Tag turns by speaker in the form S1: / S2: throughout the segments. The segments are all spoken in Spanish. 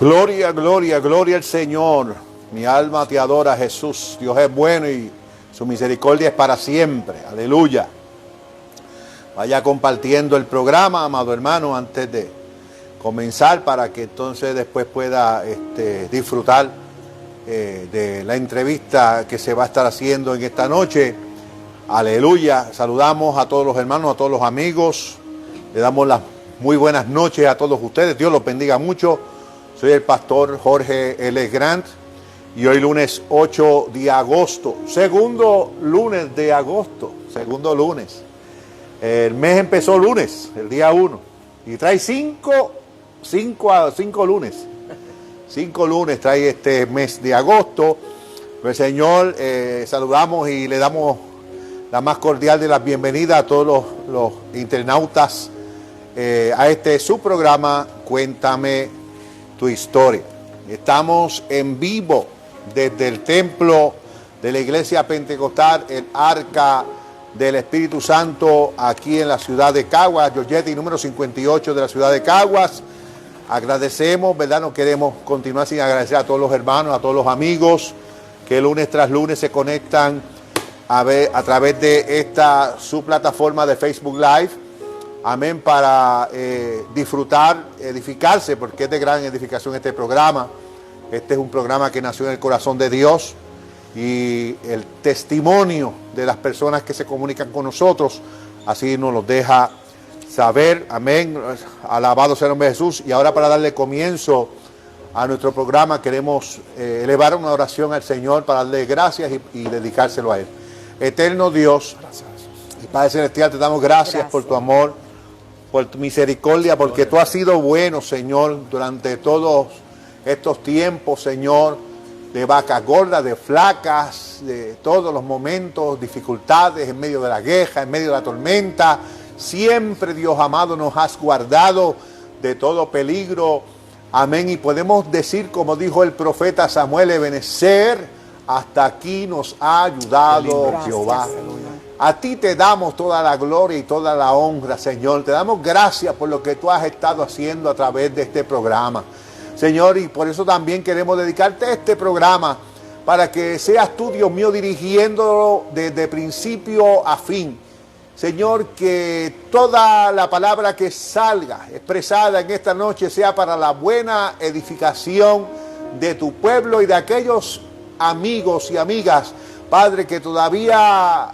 S1: Gloria, gloria, gloria al Señor. Mi alma te adora, Jesús. Dios es bueno y su misericordia es para siempre. Aleluya. Vaya compartiendo el programa, amado hermano, antes de comenzar, para que entonces después pueda disfrutar de la entrevista que se va a estar haciendo en esta noche. Aleluya. Saludamos a todos los hermanos, a todos los amigos. Le damos las muy buenas noches a todos ustedes. Dios los bendiga mucho. Soy el pastor Jorge L. Grant y hoy lunes 8 de agosto, segundo lunes de agosto, segundo lunes. El mes empezó lunes, el día 1, y trae cinco lunes. 5 lunes trae este mes de agosto. El Señor, saludamos y le damos la más cordial de las bienvenidas a todos los internautas a su programa Cuéntame tu historia. Estamos en vivo desde el templo de la iglesia pentecostal, el Arca del Espíritu Santo, aquí en la ciudad de Caguas, Georgette, número 58 de la ciudad de Caguas. Agradecemos, ¿verdad? No queremos continuar sin agradecer a todos los hermanos, a todos los amigos que lunes tras lunes se conectan a través de su plataforma de Facebook Live. Amén, para disfrutar, edificarse, porque es de gran edificación este programa. Este es un programa que nació en el corazón de Dios y el testimonio de las personas que se comunican con nosotros, así nos lo deja saber. Amén, alabado sea el nombre de Jesús. Y ahora, para darle comienzo a nuestro programa, queremos elevar una oración al Señor para darle gracias y dedicárselo a Él. Eterno Dios y Padre Celestial, te damos gracias por tu amor, por tu misericordia, porque tú has sido bueno, Señor, durante todos estos tiempos, Señor, de vacas gordas, de flacas, de todos los momentos, dificultades, en medio de la queja, en medio de la tormenta. Siempre, Dios amado, nos has guardado de todo peligro. Amén. Y podemos decir, como dijo el profeta Samuel, Ebenezer, hasta aquí nos ha ayudado Jehová. A ti te damos toda la gloria y toda la honra, Señor. Te damos gracias por lo que tú has estado haciendo a través de este programa, Señor. Y por eso también queremos dedicarte este programa, para que seas tú, Dios mío, dirigiéndolo desde principio a fin. Señor, que toda la palabra que salga expresada en esta noche sea para la buena edificación de tu pueblo y de aquellos amigos y amigas, Padre, que todavía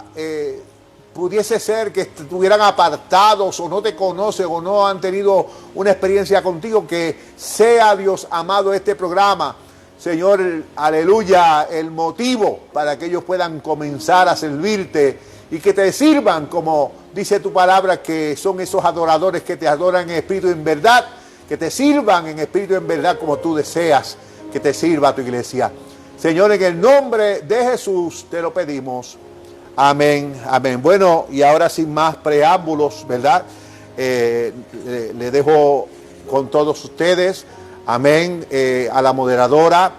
S1: pudiese ser que estuvieran apartados o no te conocen o no han tenido una experiencia contigo. Que sea, Dios amado, este programa, Señor, aleluya, el motivo para que ellos puedan comenzar a servirte y que te sirvan, como dice tu palabra, que son esos adoradores que te adoran en espíritu y en verdad, que te sirvan en espíritu y en verdad como tú deseas que te sirva tu iglesia. Señor, en el nombre de Jesús te lo pedimos. Amén, amén. Bueno, y ahora sin más preámbulos, ¿verdad? Le dejo con todos ustedes, amén, a la moderadora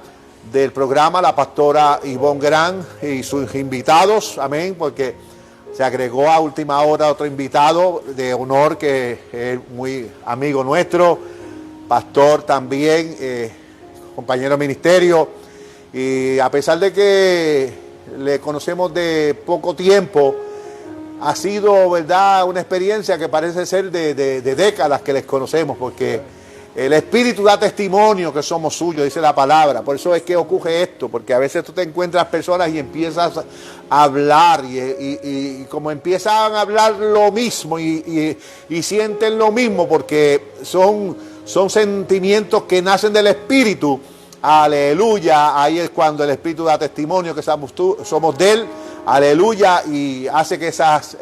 S1: del programa, la pastora Ivonne Grant, y sus invitados, amén, porque se agregó a última hora otro invitado de honor que es muy amigo nuestro, pastor también, compañero de ministerio. Y a pesar de que le conocemos de poco tiempo, ha sido, ¿verdad?, una experiencia que parece ser de décadas que les conocemos, porque el Espíritu da testimonio que somos suyos, dice la palabra. Por eso es que ocurre esto, porque a veces tú te encuentras personas y empiezas a hablar y como empiezan a hablar lo mismo y sienten lo mismo, porque son sentimientos que nacen del Espíritu. Aleluya, ahí es cuando el Espíritu da testimonio que somos de Él, aleluya, y hace que esas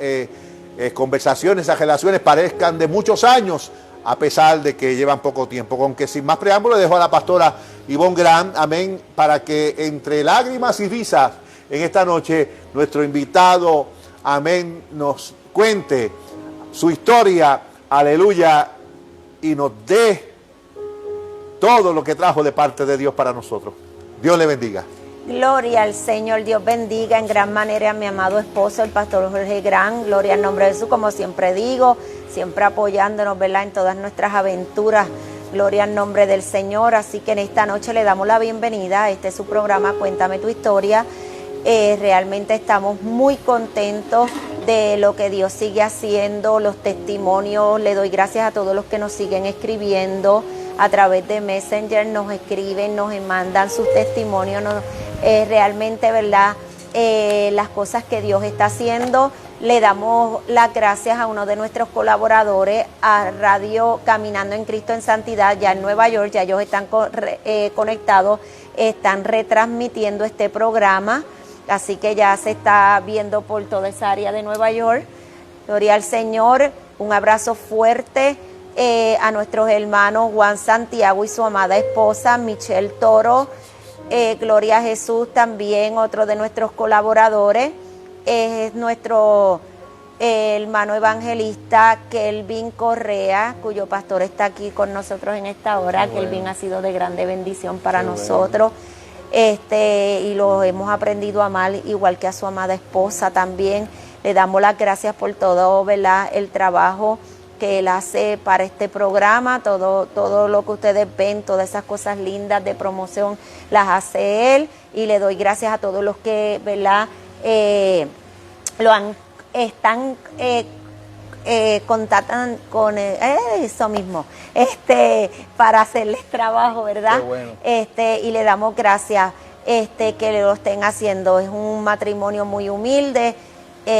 S1: conversaciones, esas relaciones parezcan de muchos años, a pesar de que llevan poco tiempo. Aunque sin más preámbulo, dejo a la pastora Ivonne Grant, amén, para que entre lágrimas y risas en esta noche nuestro invitado, amén, nos cuente su historia, aleluya, y nos dé todo lo que trajo de parte de Dios para nosotros. Dios le bendiga.
S2: Gloria al Señor, Dios bendiga en gran manera a mi amado esposo, el pastor Jorge Grant. Gloria al nombre de Jesús, como siempre digo, siempre apoyándonos, ¿verdad?, en todas nuestras aventuras Gloria al nombre del Señor. Así que en esta noche le damos la bienvenida. Este es su programa Cuéntame tu historia. Realmente estamos muy contentos de lo que Dios sigue haciendo, los testimonios. Le doy gracias a todos los que nos siguen escribiendo a través de Messenger, nos escriben, nos mandan sus testimonios. Realmente, ¿verdad? Las cosas que Dios está haciendo. Le damos las gracias a uno de nuestros colaboradores, a Radio Caminando en Cristo en Santidad, ya en Nueva York. Ya ellos están conectados, están retransmitiendo este programa, así que ya se está viendo por toda esa área de Nueva York. Gloria al Señor. Un abrazo fuerte a nuestros hermanos Juan Santiago y su amada esposa Michelle Toro. Gloria a Jesús, también otro de nuestros colaboradores es nuestro hermano evangelista Kelvin Correa, cuyo pastor está aquí con nosotros en esta hora. Bueno. Kelvin ha sido de grande bendición para nosotros. Y lo hemos aprendido a amar, igual que a su amada esposa también. Le damos las gracias por todo, ¿verdad?, el trabajo que él hace para este programa, todo lo que ustedes ven, todas esas cosas lindas de promoción las hace él, y le doy gracias a todos los que, ¿verdad?, están contactan con eso mismo, para hacerles trabajo, ¿verdad? Qué bueno. Y le damos gracias que lo estén haciendo. Es un matrimonio muy humilde.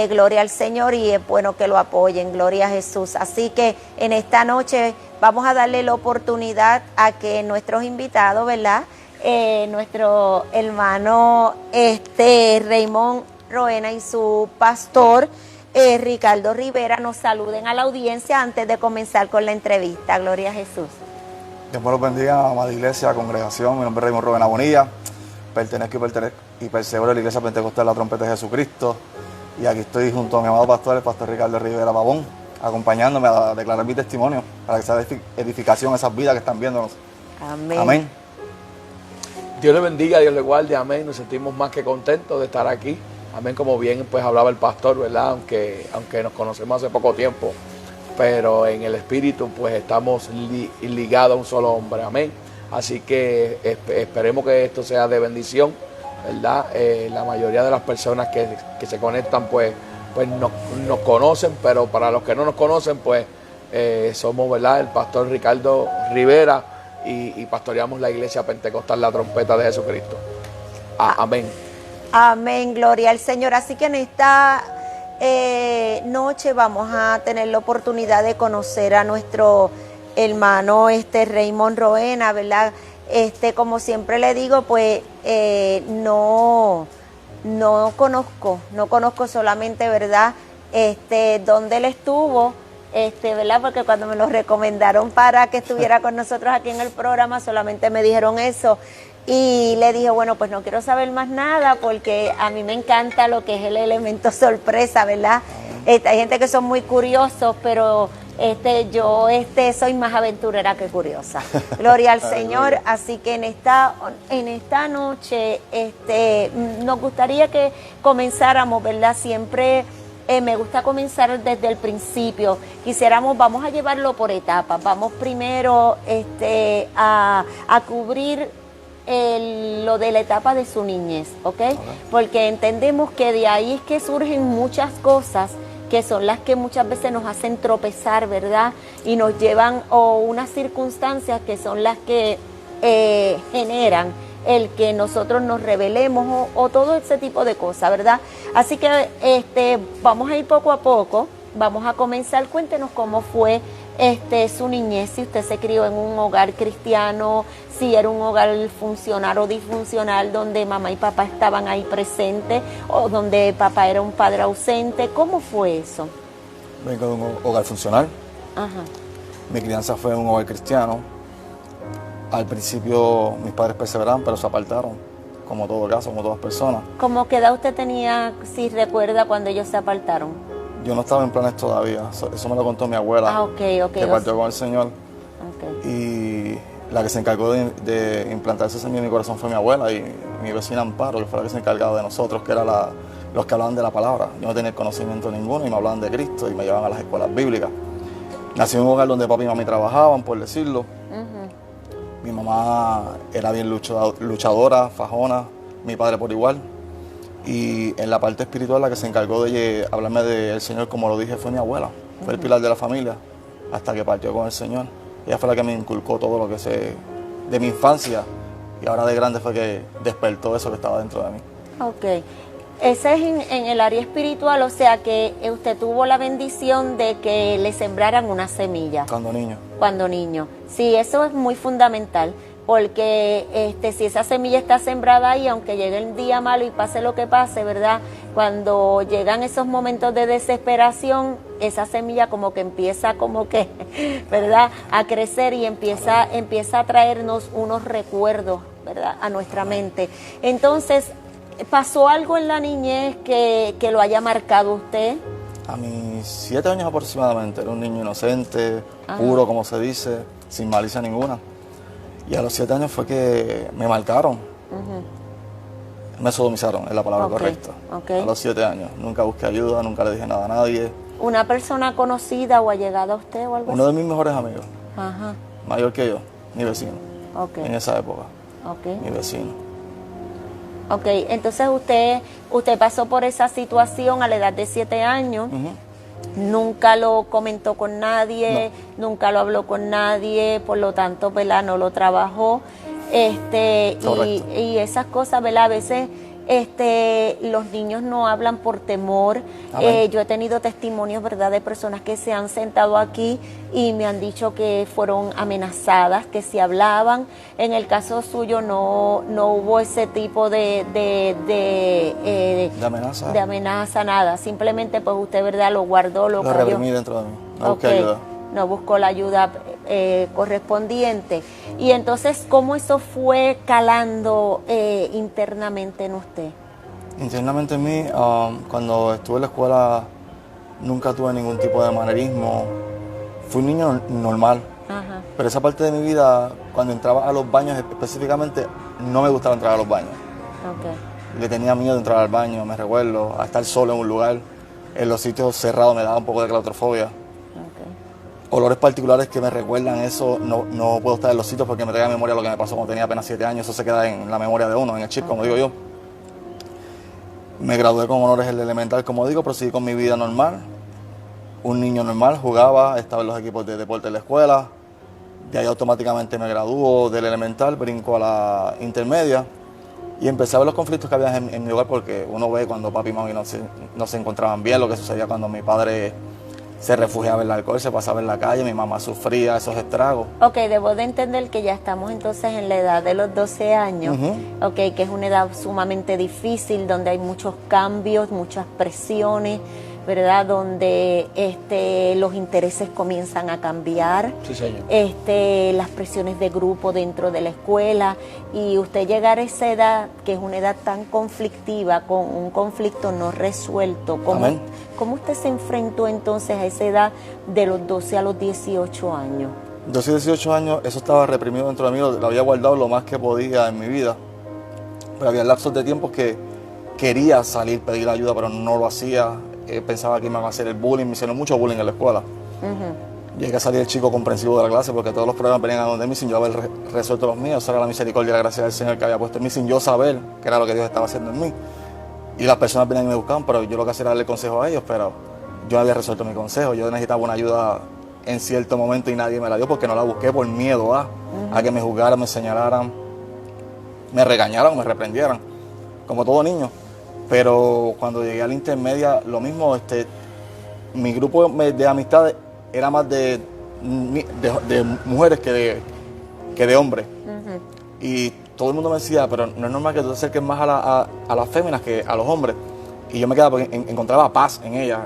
S2: Gloria al Señor, y es bueno que lo apoyen. Gloria a Jesús. Así que en esta noche vamos a darle la oportunidad a que nuestros invitados, ¿verdad?, nuestro hermano Raymond Roena y su pastor Ricardo Rivera nos saluden a la audiencia antes de comenzar con la entrevista. Gloria a Jesús.
S3: Dios me los bendiga, amada iglesia, congregación. Mi nombre es Raymond Roena Bonilla. Pertenezco y persevero a la Iglesia Pentecostal de la Trompeta de Jesucristo. Y aquí estoy junto a mi amado pastor, el pastor Ricardo Rivera Pavón, acompañándome a declarar mi testimonio para que sea de edificación a esas vidas que están viéndonos. Amén. Amén.
S4: Dios le bendiga, Dios le guarde, amén. Nos sentimos más que contentos de estar aquí. Amén, como bien pues hablaba el pastor, ¿verdad? Aunque nos conocemos hace poco tiempo, pero en el espíritu pues estamos ligados a un solo hombre, amén. Así que esperemos que esto sea de bendición, ¿verdad? La mayoría de las personas que se conectan pues nos conocen, pero para los que no nos conocen pues somos, ¿verdad?, el pastor Ricardo Rivera y pastoreamos la Iglesia Pentecostal La Trompeta de Jesucristo. Amén.
S2: Amén, gloria al Señor. Así que en esta noche vamos a tener la oportunidad de conocer a nuestro hermano Raymond Roena, ¿verdad? Como siempre le digo, pues no conozco solamente, ¿verdad?, dónde él estuvo, ¿verdad? Porque cuando me lo recomendaron para que estuviera con nosotros aquí en el programa, solamente me dijeron eso. Y le dije, bueno, pues no quiero saber más nada porque a mí me encanta lo que es el elemento sorpresa, ¿verdad? Hay gente que son muy curiosos, pero yo soy más aventurera que curiosa. Gloria al Señor. Así que en esta noche nos gustaría que comenzáramos, ¿verdad? Siempre me gusta comenzar desde el principio. Vamos a llevarlo por etapas. Vamos primero a cubrir lo de la etapa de su niñez, ¿ok? Porque entendemos que de ahí es que surgen muchas cosas que son las que muchas veces nos hacen tropezar, ¿verdad? Y nos llevan unas circunstancias que son las que generan el que nosotros nos rebelemos o todo ese tipo de cosas, ¿verdad? Así que vamos a ir poco a poco, vamos a comenzar. Cuéntenos cómo fue su niñez, si usted se crió en un hogar cristiano, si era un hogar funcional o disfuncional, donde mamá y papá estaban ahí presentes, o donde papá era un padre ausente. ¿Cómo fue eso?
S3: Vengo de un hogar funcional.
S2: Ajá.
S3: Mi crianza fue en un hogar cristiano. Al principio mis padres perseveraron, pero se apartaron, como todo caso, como todas personas.
S2: ¿Cómo qué edad usted tenía, si recuerda, cuando ellos se apartaron?
S3: Yo no estaba en planes todavía, eso me lo contó mi abuela, que partió con el Señor. Y la que se encargó de implantar ese Señor en mi corazón fue mi abuela y mi vecina Amparo, que fue la que se encargaba de nosotros, que era los que hablaban de la palabra. Yo no tenía conocimiento ninguno y me hablaban de Cristo y me llevaban a las escuelas bíblicas. Nací en un hogar donde papi y mami trabajaban, por decirlo. Mi mamá era bien luchadora, fajona, mi padre por igual. Y en la parte espiritual la que se encargó de hablarme del Señor, como lo dije, fue mi abuela. Fue el pilar de la familia hasta que partió con el Señor. Ella fue la que me inculcó todo lo que sé de mi infancia. Y ahora de grande fue que despertó eso que estaba dentro de mí.
S2: Ok. Ese es en el área espiritual, o sea que usted tuvo la bendición de que le sembraran una semilla.
S3: Cuando niño.
S2: Cuando niño. Sí, eso es muy fundamental, porque si esa semilla está sembrada ahí, aunque llegue el día malo y pase lo que pase, ¿verdad? Cuando llegan esos momentos de desesperación, esa semilla como que empieza ¿verdad? A crecer y empieza a traernos unos recuerdos, ¿verdad? A nuestra mente. Entonces, ¿pasó algo en la niñez que lo haya marcado usted?
S3: A mis 7 años aproximadamente, era un niño inocente, puro como se dice, sin malicia ninguna. Y a los 7 años fue que me marcaron. Me sodomizaron, es la palabra correcta. A los 7 años. Nunca busqué ayuda, nunca le dije nada a nadie.
S2: ¿Una persona conocida o allegada a usted o algo así?
S3: Uno de mis mejores amigos,
S2: Ajá.
S3: mayor que yo, mi vecino, en esa época. Mi vecino.
S2: Ok, entonces usted pasó por esa situación a la edad de 7 años. Nunca lo comentó con nadie, nunca lo habló con nadie, por lo tanto, ¿verdad? No lo trabajó. Y esas cosas, ¿verdad? A veces los niños no hablan por temor. Yo he tenido testimonios, ¿verdad?, de personas que se han sentado aquí y me han dicho que fueron amenazadas, que si hablaban. En el caso suyo no hubo ese tipo de amenaza, nada. Simplemente pues usted, ¿verdad?, lo guardó, lo cayó.
S3: reprimí dentro de mí, no busqué ayuda.
S2: No buscó la ayuda correspondiente. Y entonces, ¿cómo eso fue calando internamente en usted?
S3: Internamente en mí, cuando estuve en la escuela, nunca tuve ningún tipo de manerismo. Fui un niño normal. Pero esa parte de mi vida, cuando entraba a los baños específicamente, no me gustaba entrar a los baños. Le tenía miedo de entrar al baño, me recuerdo, a estar solo en un lugar. En los sitios cerrados me daba un poco de claustrofobia. Olores particulares que me recuerdan eso, no puedo estar en los sitios porque me trae a memoria lo que me pasó cuando tenía apenas 7 años. Eso se queda en la memoria de uno, en el chip, como digo yo. Me gradué con honores en el elemental, como digo, proseguí con mi vida normal. Un niño normal, jugaba, estaba en los equipos de deporte de la escuela. De ahí automáticamente me graduó del elemental, brinco a la intermedia. Y empecé a ver los conflictos que había en mi hogar, porque uno ve cuando papi y mami no se encontraban bien, lo que sucedía cuando mi padre se refugiaba en el alcohol, se pasaba en la calle, mi mamá sufría esos estragos.
S2: Ok, debo de entender que ya estamos entonces en la edad de los 12 años, que es una edad sumamente difícil, donde hay muchos cambios, muchas presiones, ¿verdad? Donde los intereses comienzan a cambiar,
S4: Sí, señor.
S2: Las presiones de grupo dentro de la escuela, y usted llegar a esa edad, que es una edad tan conflictiva, con un conflicto no resuelto, ¿cómo usted se enfrentó entonces a esa edad de los 12 a los 18 años?
S3: 12 y 18 años, eso estaba reprimido dentro de mí, lo había guardado lo más que podía en mi vida. Pero había lapsos de tiempo que quería salir, pedir ayuda, pero no lo hacía. Pensaba que me iban a hacer el bullying, me hicieron mucho bullying en la escuela. Llegué a salir el chico comprensivo de la clase porque todos los problemas venían a donde mí sin yo haber resuelto los míos. Esa era la misericordia y la gracia del Señor que había puesto en mí sin yo saber qué era lo que Dios estaba haciendo en mí. Y las personas venían y me buscaban, pero yo lo que hacía era darle consejo a ellos, pero yo no había resuelto mi consejo. Yo necesitaba una ayuda en cierto momento y nadie me la dio porque no la busqué por miedo a que me juzgaran, me señalaran, me regañaran, me reprendieran, como todo niño. Pero cuando llegué a la intermedia, lo mismo, mi grupo de amistades era más de mujeres que de hombres. Y todo el mundo me decía, pero no es normal que tú te acerques más a las féminas que a los hombres. Y yo me quedaba porque encontraba paz en ellas,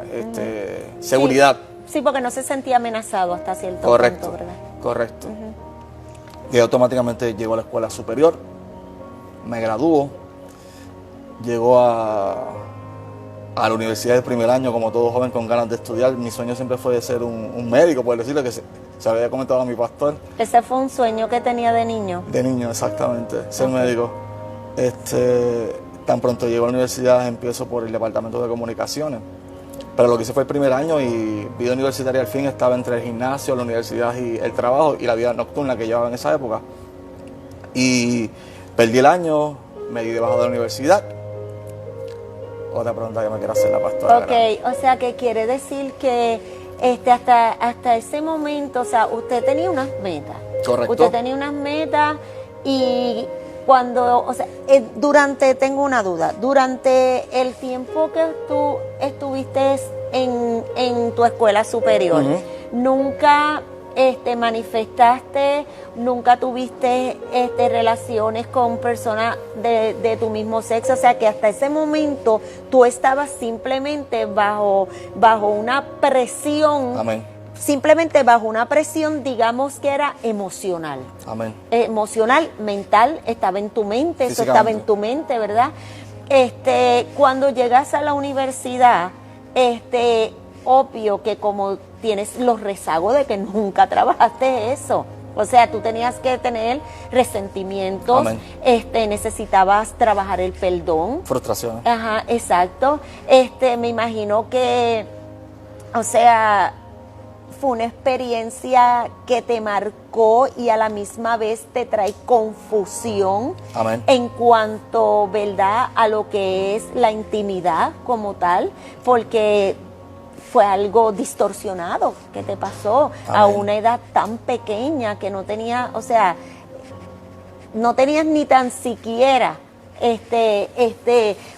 S3: seguridad.
S2: Sí, porque no se sentía amenazado hasta cierto punto, ¿verdad?
S3: Correcto. Y automáticamente llegó a la escuela superior, me graduó, llegó a la universidad del primer año, como todo joven con ganas de estudiar. Mi sueño siempre fue de ser un médico, por decirlo, que se había comentado a mi pastor.
S2: ¿Ese fue un sueño que tenía de niño?
S3: De niño, exactamente, ser médico. Tan pronto llego a la universidad, empiezo por el departamento de comunicaciones. Pero lo que hice fue el primer año y vida universitaria al fin estaba entre el gimnasio, la universidad y el trabajo y la vida nocturna que llevaba en esa época. Y perdí el año, me di de baja de la universidad. Otra pregunta que me quiere hacer la pastora.
S2: Ok, o sea que quiere decir que hasta ese momento, o sea, usted tenía unas metas.
S3: Correcto.
S2: Usted tenía unas metas y cuando, o sea, tengo una duda, durante el tiempo que tú estuviste en tu escuela superior, nunca manifestaste, nunca tuviste relaciones con personas de tu mismo sexo, o sea que hasta ese momento tú estabas simplemente bajo una presión.
S3: Amén.
S2: Simplemente bajo una presión, digamos que era emocional.
S3: Amén.
S2: Emocional, mental, estaba en tu mente, eso estaba en tu mente, ¿verdad? Cuando llegas a la universidad, obvio que como tienes los rezagos de que nunca trabajaste eso. O sea, tú tenías que tener resentimientos,
S3: Amén.
S2: Necesitabas trabajar el perdón.
S3: Frustraciones.
S2: Ajá, exacto. Me imagino que, o sea, fue una experiencia que te marcó y a la misma vez te trae confusión.
S3: Amén.
S2: En cuanto, ¿verdad?, a lo que es la intimidad como tal, porque fue algo distorsionado que te pasó.
S3: Amén.
S2: A una edad tan pequeña que no tenía, o sea, no tenías ni tan siquiera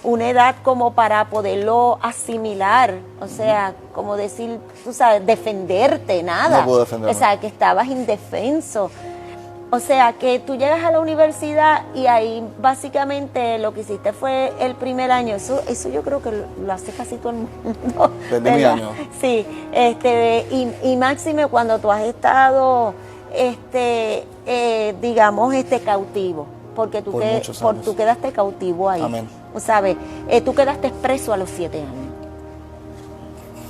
S2: una edad como para poderlo asimilar, o sea, como decir, tú sabes, defenderte, nada.
S3: No puedo defenderme.
S2: O sea, que estabas indefenso. O sea, que tú llegas a la universidad y ahí básicamente lo que hiciste fue el primer año. Eso yo creo que lo hace casi todo el mundo.
S3: Desde mi año.
S2: Sí, y máxime cuando tú has estado, digamos, cautivo. Porque tú, tú quedaste cautivo ahí.
S3: Amén.
S2: ¿Sabes? Tú quedaste preso a los 7 años.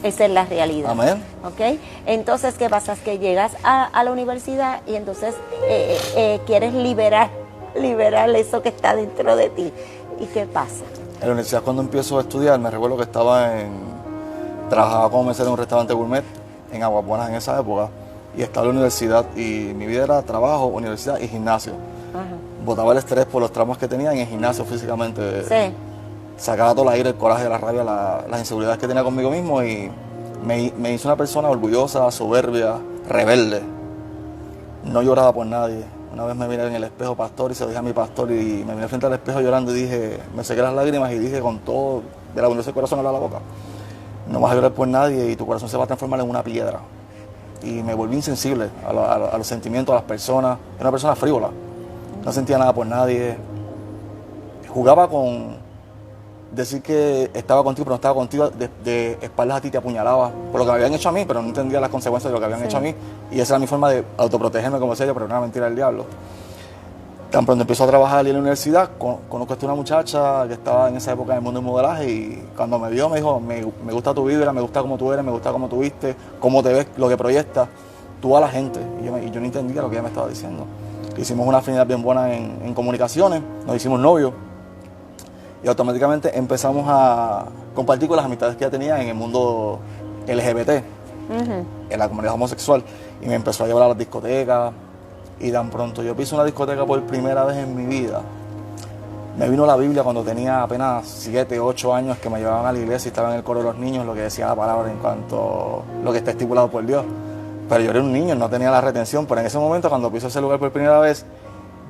S2: Esa es la realidad.
S3: Amén.
S2: ¿Ok? Entonces, ¿qué pasa? Es que llegas a la universidad y entonces quieres liberar eso que está dentro de ti. ¿Y qué pasa?
S3: En la universidad, cuando empiezo a estudiar, me recuerdo que trabajaba como mesero en un restaurante gourmet en Aguas Buenas en esa época y estaba en la universidad y mi vida era trabajo, universidad y gimnasio.
S2: Ajá.
S3: Botaba el estrés por los traumas que tenía en el gimnasio físicamente.
S2: Sí.
S3: Sacaba todo el aire, el coraje, la rabia, las inseguridades que tenía conmigo mismo y me hizo una persona orgullosa, soberbia, rebelde. No lloraba por nadie. Una vez me miré en el espejo, pastor, y se lo dije a mi pastor y me miré frente al espejo llorando y dije, me sequé las lágrimas y dije con todo, de la abundancia del corazón a la boca, no vas a llorar por nadie y tu corazón se va a transformar en una piedra. Y me volví insensible a los sentimientos, a las personas. Era una persona frívola. No sentía nada por nadie. Jugaba con decir que estaba contigo, pero no estaba contigo. De espaldas a ti te apuñalaba por lo que me habían hecho a mí, pero no entendía las consecuencias de lo que habían hecho a mí. Y esa era mi forma de autoprotegerme, como decía yo, pero era una mentira del diablo. Tan pronto empiezo a trabajar en la universidad, conozco a una muchacha que estaba en esa época en el mundo del modelaje y cuando me vio me dijo, me gusta tu vibra, me gusta cómo tú eres, me gusta cómo tú viste, cómo te ves, lo que proyectas, tú a la gente. Y yo no entendía lo que ella me estaba diciendo. Hicimos una afinidad bien buena en comunicaciones, nos hicimos novios y automáticamente empezamos a compartir con las amistades que ella tenía en el mundo LGBT, en la comunidad homosexual, y me empezó a llevar a las discotecas. Y tan pronto yo piso una discoteca por primera vez en mi vida, me vino la Biblia cuando tenía apenas 7, 8 años, que me llevaban a la iglesia y estaba en el coro de los niños, lo que decía la palabra en cuanto a lo que está estipulado por Dios. Pero yo era un niño, no tenía la retención, pero en ese momento cuando piso ese lugar por primera vez,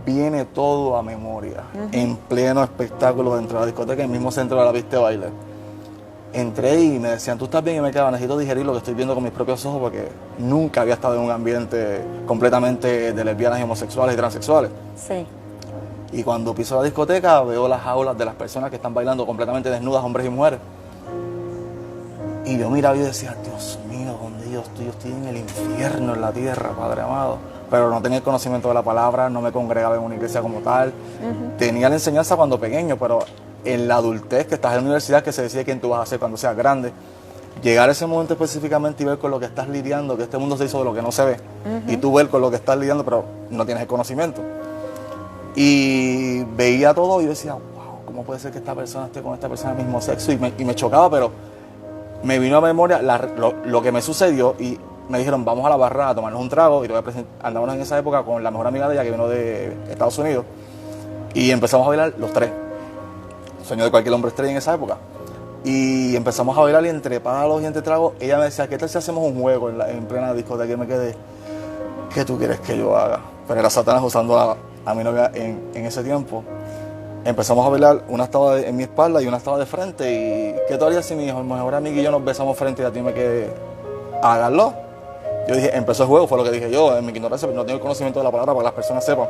S3: viene todo a memoria, en pleno espectáculo dentro de la discoteca, en el mismo centro de la pista de baile. Entré y me decían, ¿tú estás bien? Y me quedaba, necesito digerir lo que estoy viendo con mis propios ojos porque nunca había estado en un ambiente completamente de lesbianas y homosexuales y transexuales.
S2: Sí.
S3: Y cuando piso la discoteca veo las jaulas de las personas que están bailando completamente desnudas, hombres y mujeres. Y yo miraba y decía, Dios mío, ¿dónde yo estoy? Yo estoy en el infierno, en la tierra, Padre amado. Pero no tenía el conocimiento de la palabra, no me congregaba en una iglesia como tal. Tenía la enseñanza cuando pequeño, pero en la adultez, que estás en la universidad, que se decide quién tú vas a ser cuando seas grande, llegar a ese momento específicamente y ver con lo que estás lidiando, que este mundo se hizo de lo que no se ve, y tú ver con lo que estás lidiando, pero no tienes el conocimiento. Y veía todo y yo decía, wow, ¿cómo puede ser que esta persona esté con esta persona del mismo sexo? Y me chocaba, pero me vino a memoria lo que me sucedió y me dijeron, vamos a la barra a tomarnos un trago y te voy a presentar. Andábamos en esa época con la mejor amiga de ella que vino de Estados Unidos y empezamos a bailar los tres. Sueño de cualquier hombre estrella en esa época. Y empezamos a bailar y entre palos y entre tragos, ella me decía, ¿qué tal si hacemos un juego en plena discoteca? Y me quedé, ¿qué tú quieres que yo haga? Pero era Satanás usando a mi novia en ese tiempo. Empezamos a bailar, una estaba en mi espalda y una estaba de frente. Y ¿qué tú harías si mi mejor amigo y yo nos besamos frente y a ti me quedé, hágalo? Yo dije, empezó el juego, fue lo que dije yo, en mi ignorancia, no tengo el conocimiento de la palabra para que las personas sepan.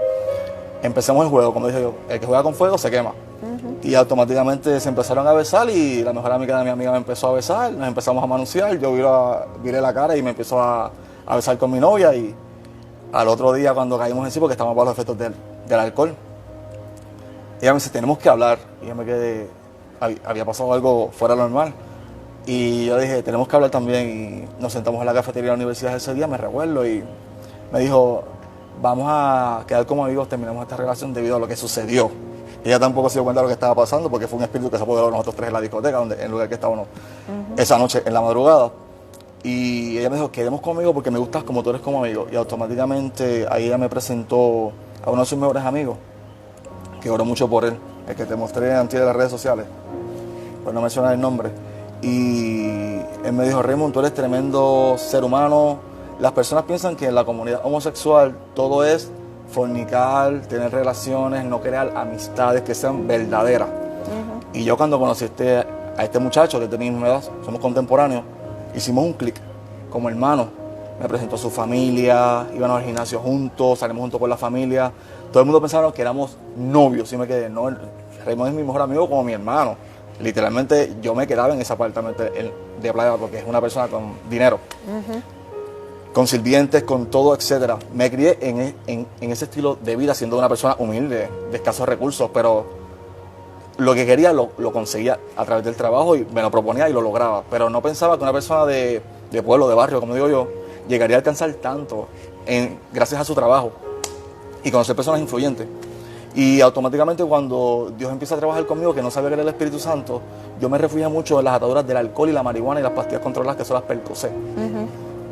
S3: Empecemos el juego, como dije yo, el que juega con fuego se quema. Y automáticamente se empezaron a besar y la mejor amiga de mi amiga me empezó a besar, nos empezamos a manosear, yo viré la cara y me empezó a besar con mi novia y al otro día cuando caímos en sí, porque estábamos bajo los efectos del alcohol, ella me dice, tenemos que hablar. Y yo me quedé, había pasado algo fuera de lo normal. Y yo dije, tenemos que hablar también. Y nos sentamos en la cafetería de la universidad ese día, me recuerdo, y me dijo, vamos a quedar como amigos, terminamos esta relación debido a lo que sucedió. Ella tampoco se dio cuenta de lo que estaba pasando porque fue un espíritu que se apoderó de nosotros tres en la discoteca, en el lugar que estábamos esa noche en la madrugada. Y ella me dijo, quedemos conmigo porque me gustas como tú eres como amigo. Y automáticamente ahí ella me presentó a uno de sus mejores amigos, que oró mucho por él, el que te mostré antes de las redes sociales, por no mencionar el nombre. Y él me dijo, Raymond, tú eres tremendo ser humano. Las personas piensan que en la comunidad homosexual todo es fornicar, tener relaciones, no crear amistades que sean verdaderas. Y yo cuando conocí a este muchacho que tenía mi edad, somos contemporáneos, hicimos un clic como hermanos. Me presentó a su familia, íbamos al gimnasio juntos, salimos juntos con la familia. Todo el mundo pensaba que éramos novios y me quedé, no, Raymond es mi mejor amigo como mi hermano. Literalmente yo me quedaba en ese apartamento de playa porque es una persona con dinero, con sirvientes, con todo, etcétera. Me crié en ese estilo de vida siendo una persona humilde, de escasos recursos, pero lo que quería lo conseguía a través del trabajo y me lo proponía y lo lograba. Pero no pensaba que una persona de pueblo, de barrio, como digo yo, llegaría a alcanzar tanto gracias a su trabajo y conocer personas influyentes. Y automáticamente cuando Dios empieza a trabajar conmigo, que no sabía que era el Espíritu Santo, yo me refugié mucho en las ataduras del alcohol y la marihuana y las pastillas controladas, que son las Percocet.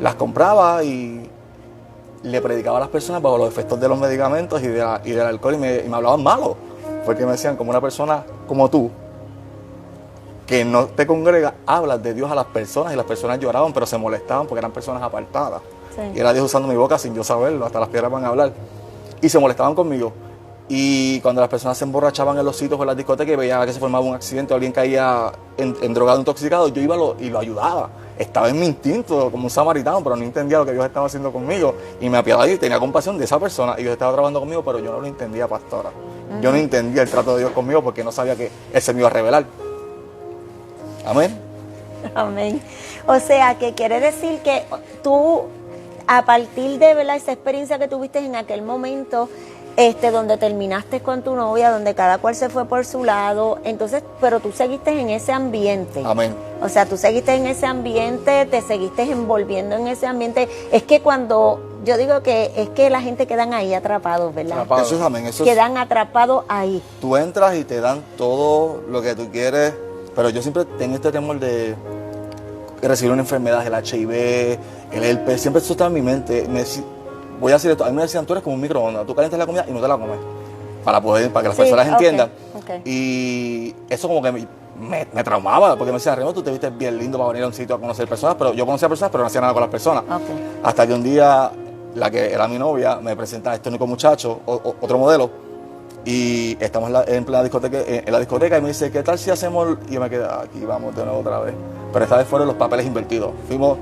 S3: Las compraba y le predicaba a las personas bajo los efectos de los medicamentos y del alcohol y me hablaban malo, porque me decían, como una persona como tú, que no te congrega, hablas de Dios a las personas y las personas lloraban, pero se molestaban porque eran personas apartadas. Sí. Y era Dios usando mi boca sin yo saberlo, hasta las piedras van a hablar. Y se molestaban conmigo. Y cuando las personas se emborrachaban en los sitios o en las discotecas y veía que se formaba un accidente o alguien caía en drogado, intoxicado, yo iba y lo ayudaba. Estaba en mi instinto como un samaritano, pero no entendía lo que Dios estaba haciendo conmigo. Y me apiadaba y tenía compasión de esa persona. Y Dios estaba trabajando conmigo, pero yo no lo entendía, pastora. Yo no entendía el trato de Dios conmigo porque no sabía que Él se me iba a revelar. Amén.
S2: Amén. O sea, que quiere decir que tú, a partir de, ¿verdad?, esa experiencia que tuviste en aquel momento, donde terminaste con tu novia, donde cada cual se fue por su lado, entonces, pero tú seguiste en ese ambiente.
S3: Amén.
S2: O sea, tú seguiste en ese ambiente, te seguiste envolviendo en ese ambiente. Es que cuando, yo digo que es que la gente quedan ahí atrapados, ¿verdad?
S3: Atrapados. Eso es amén. Eso
S2: quedan atrapados ahí.
S3: Tú entras y te dan todo lo que tú quieres, pero yo siempre tengo este temor de recibir una enfermedad, el HIV, el herpes, siempre eso está en mi mente. Voy a decir esto, a mí me decían, tú eres como un microondas, tú calientas la comida y no te la comes, para que las personas entiendan.
S2: Okay.
S3: Y eso como que me traumaba, porque me decían, Raymond, tú te viste bien lindo para venir a un sitio a conocer personas, pero yo conocía personas, pero no hacía nada con las personas.
S2: Okay.
S3: Hasta que un día, la que era mi novia, me presenta a este único muchacho, otro modelo, y estamos en la discoteca y me dice, ¿qué tal si hacemos? Y yo me quedé, aquí vamos de nuevo otra vez. Pero esta vez fueron los papeles invertidos. Fuimos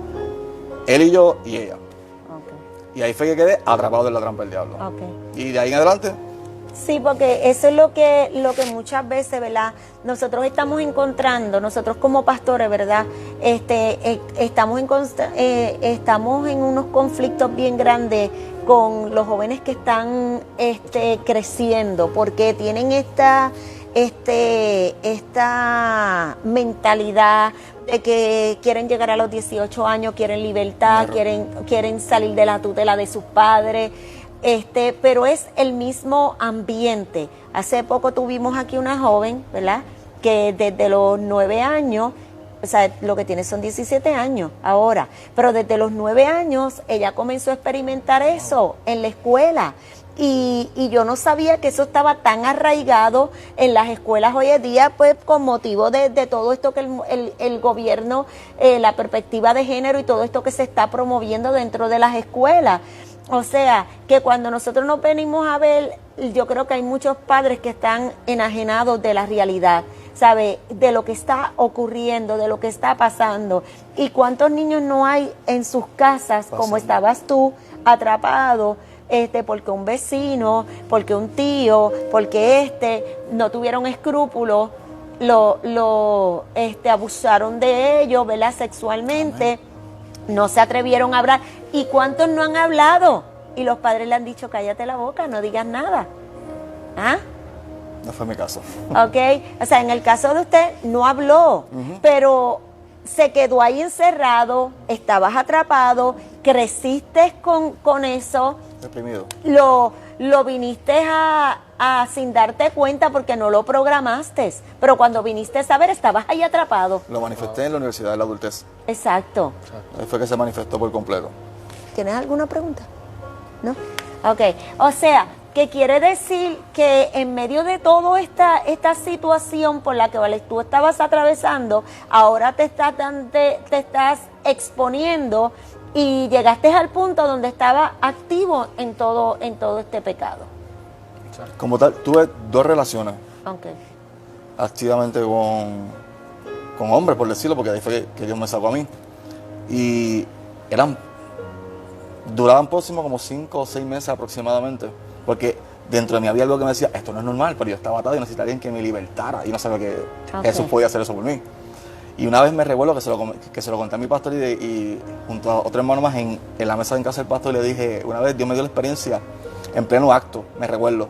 S3: él y yo y ella. Y ahí fue que quedé atrapado de la trampa del diablo. Y de ahí en adelante.
S2: Sí, porque eso es lo que muchas veces, ¿verdad?, nosotros estamos encontrando, nosotros como pastores, ¿verdad?, estamos en unos conflictos bien grandes con los jóvenes que están creciendo, porque tienen esta mentalidad de que quieren llegar a los 18 años, quieren libertad, quieren salir de la tutela de sus padres, pero es el mismo ambiente. Hace poco tuvimos aquí una joven, ¿verdad?, que desde los 9 años O sea, lo que tiene son 17 años ahora. Pero desde los 9 años ella comenzó a experimentar eso en la escuela. Y yo no sabía que eso estaba tan arraigado en las escuelas hoy en día, pues con motivo de todo esto que el gobierno, la perspectiva de género y todo esto que se está promoviendo dentro de las escuelas. O sea, que cuando nosotros nos venimos a ver, yo creo que hay muchos padres que están enajenados de la realidad, ¿sabe? De lo que está ocurriendo, de lo que está pasando. ¿Y cuántos niños no hay en sus casas, como estabas tú, atrapado? Porque un vecino, porque un tío, porque no tuvieron escrúpulos, abusaron de ellos, ¿verdad? Sexualmente, no se atrevieron a hablar. ¿Y cuántos no han hablado? Y los padres le han dicho, cállate la boca, no digas nada. ¿Ah?
S3: No fue mi caso.
S2: Ok, o sea, en el caso de usted no habló, pero se quedó ahí encerrado, estabas atrapado, creciste con eso.
S3: Deprimido.
S2: Lo viniste a sin darte cuenta porque no lo programaste, pero cuando viniste a saber estabas ahí atrapado.
S3: Lo manifesté en la universidad de la adultez.
S2: Exacto.
S3: Ahí fue que se manifestó por completo.
S2: ¿Tienes alguna pregunta? ¿No? Ok, o sea, que quiere decir que en medio de toda esta situación por la que tú estabas atravesando, ahora te estás exponiendo y llegaste al punto donde estaba activo en todo este pecado.
S3: Como tal, tuve 2 relaciones
S2: Okay.
S3: activamente con hombres, por decirlo, porque ahí fue que Dios me sacó a mí. Y duraban próximo como 5 o 6 meses aproximadamente, porque dentro de mí había algo que me decía, esto no es normal, pero yo estaba atado y necesitaba a alguien que me libertara, y no sabía que Jesús podía hacer eso por mí. Y una vez me recuerdo que se lo conté a mi pastor y junto a otro hermano más en la mesa en casa del pastor le dije, una vez Dios me dio la experiencia en pleno acto, me recuerdo.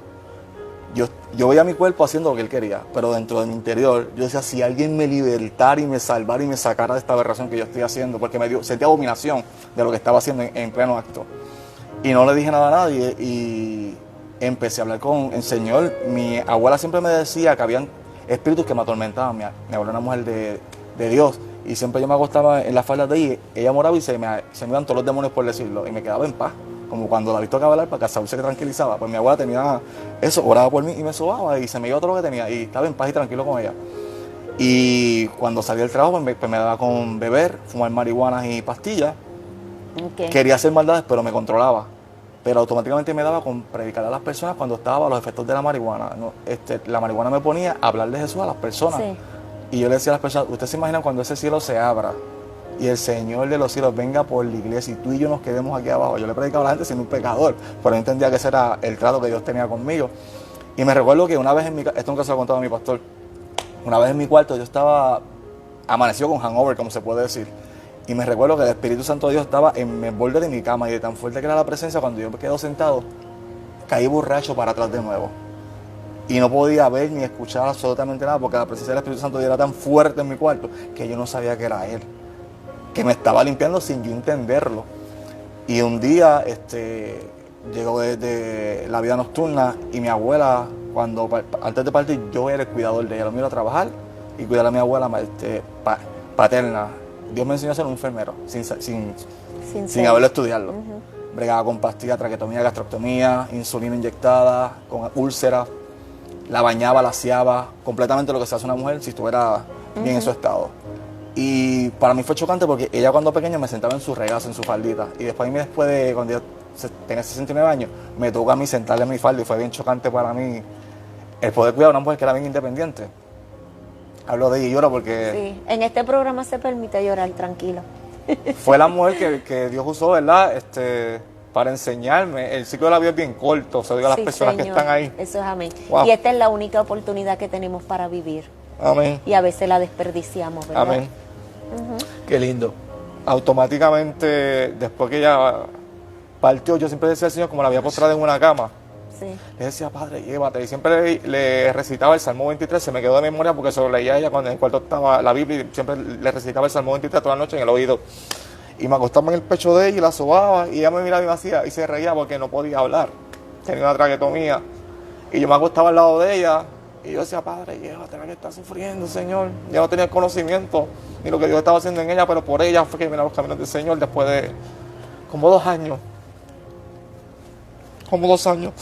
S3: Yo veía mi cuerpo haciendo lo que él quería, pero dentro de mi interior yo decía, si alguien me libertara y me salvara y me sacara de esta aberración que yo estoy haciendo, porque sentí abominación de lo que estaba haciendo en pleno acto. Y no le dije nada a nadie y empecé a hablar con el Señor. Mi abuela siempre me decía que habían espíritus que me atormentaban. Mi abuela era una mujer de Dios y siempre yo me acostaba en las faldas de ella moraba y se me iban todos los demonios, por decirlo, y me quedaba en paz, como cuando David tocaba el arpa, que Saúl se tranquilizaba. Pues mi abuela tenía eso, oraba por mí y me sobaba y se me iba todo lo que tenía y estaba en paz y tranquilo con ella. Y cuando salí del trabajo pues me daba con beber, fumar marihuana y pastillas.
S2: Okay.
S3: Quería hacer maldades, pero me controlaba. Pero automáticamente me daba con predicar a las personas cuando estaba bajo los efectos de la marihuana. La marihuana me ponía a hablar de Jesús a las personas. Sí. Y yo le decía a las personas, ¿ustedes se imaginan cuando ese cielo se abra y el Señor de los cielos venga por la iglesia y tú y yo nos quedemos aquí abajo? Yo le predicaba a la gente siendo un pecador, pero yo entendía que ese era el trato que Dios tenía conmigo. Y me recuerdo que una vez esto nunca se lo he contado a mi pastor, una vez en mi cuarto yo estaba amanecido con hangover, como se puede decir. Y me recuerdo que el Espíritu Santo de Dios estaba en el borde de mi cama y de tan fuerte que era la presencia, cuando yo me quedo sentado, caí borracho para atrás de nuevo. Y no podía ver ni escuchar absolutamente nada porque la presencia del Espíritu Santo era tan fuerte en mi cuarto que yo no sabía que era Él, que me estaba limpiando sin yo entenderlo. Y un día llegó de la vida nocturna y mi abuela, antes de partir, yo era el cuidador de ella, lo mío era trabajar y cuidar a mi abuela paterna. Dios me enseñó a ser un enfermero sin haberlo estudiado. Bregaba con pastillas, traquetomía, gastroctomía, insulina inyectada, con úlceras. La bañaba, la aseaba, completamente lo que se hace una mujer si estuviera bien en su estado. Y para mí fue chocante porque ella cuando pequeña me sentaba en su regazo, en su faldita. Y después de cuando yo tenía 69 años, me tocó a mí sentarle en mi falda y fue bien chocante para mí el poder cuidar a una mujer que era bien independiente. Hablo de ella y lloro porque...
S2: Sí, en este programa se permite llorar, tranquilo.
S3: Fue la mujer que Dios usó, ¿verdad? Para enseñarme. El ciclo de la vida es bien corto, se lo digo a las personas, Señor, que están ahí.
S2: Eso es amén.
S3: Wow.
S2: Y esta es la única oportunidad que tenemos para vivir.
S3: Amén.
S2: Y a veces la desperdiciamos, ¿verdad?
S3: Amén.
S4: Qué lindo.
S3: Automáticamente, después que ella partió, yo siempre decía al Señor, como la había postrada en una cama,
S2: sí,
S3: le decía, Padre, llévate. Y siempre le recitaba el Salmo 23, se me quedó de memoria porque se lo leía ella cuando en el cuarto estaba la Biblia y siempre le recitaba el Salmo 23 toda la noche en el oído. Y me acostaba en el pecho de ella y la sobaba y ella me miraba y me hacía y se reía porque no podía hablar. Tenía una traquetomía. Y yo me acostaba al lado de ella Y yo decía, Padre, llévatela que está sufriendo, Señor. Ya no tenía el conocimiento ni lo que Dios estaba haciendo en ella, pero por ella fue que vine a los caminos del Señor después de como 2 años. Como 2 años.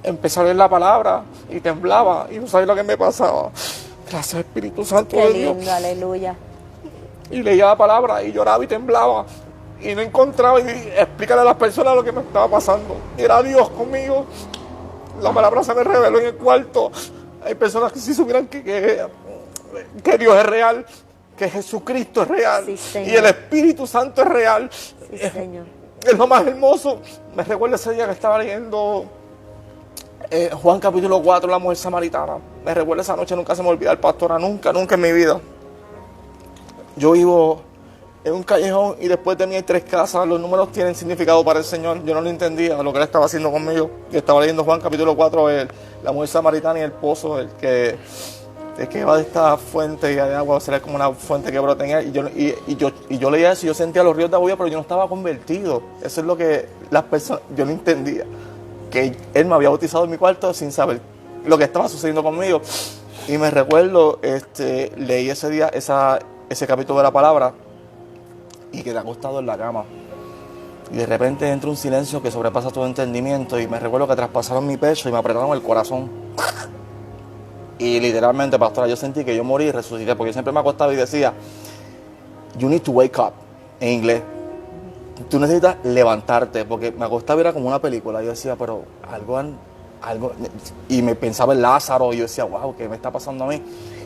S3: Empecé a leer la palabra y temblaba y no sabía lo que me pasaba. Gracias, Espíritu Santo
S2: Qué
S3: de Dios.
S2: lindo, aleluya.
S3: Y leía la palabra y lloraba y temblaba. Y no encontraba y explicarle a las personas lo que me estaba pasando. Y era Dios conmigo. La palabra se me reveló en el cuarto. Hay personas que sí supieran que Dios es real, que Jesucristo es real,
S2: Sí, Señor.
S3: y el Espíritu Santo es real.
S2: Sí, Señor.
S3: Es lo más hermoso. Me recuerdo ese día que estaba leyendo Juan capítulo 4, la mujer samaritana. Me recuerdo esa noche, nunca se me olvida, pastora, nunca en mi vida. Yo vivo en un callejón y después de mí hay 3 casas. Los números tienen significado para el Señor. Yo no lo entendía, lo que Él estaba haciendo conmigo. Yo estaba leyendo Juan capítulo 4, la mujer samaritana y el pozo, el que va de esta fuente de agua, será como una fuente que brota en él. Y yo leía eso y yo sentía los ríos de agua, pero yo no estaba convertido. Eso es lo que las personas, yo no entendía. Que Él me había bautizado en mi cuarto sin saber lo que estaba sucediendo conmigo. Y me recuerdo, leí ese día ese capítulo de la palabra y quedé acostado en la cama. Y de repente entra un silencio que sobrepasa todo entendimiento y me recuerdo que traspasaron mi pecho y me apretaron el corazón. Y literalmente, pastora, yo sentí que yo morí y resucité, porque yo siempre me acostaba y decía, you need to wake up, en inglés. Tú necesitas levantarte, porque me acostaba y era como una película. Yo decía, pero algo, y me pensaba en Lázaro, y yo decía, wow, ¿qué me está pasando a mí?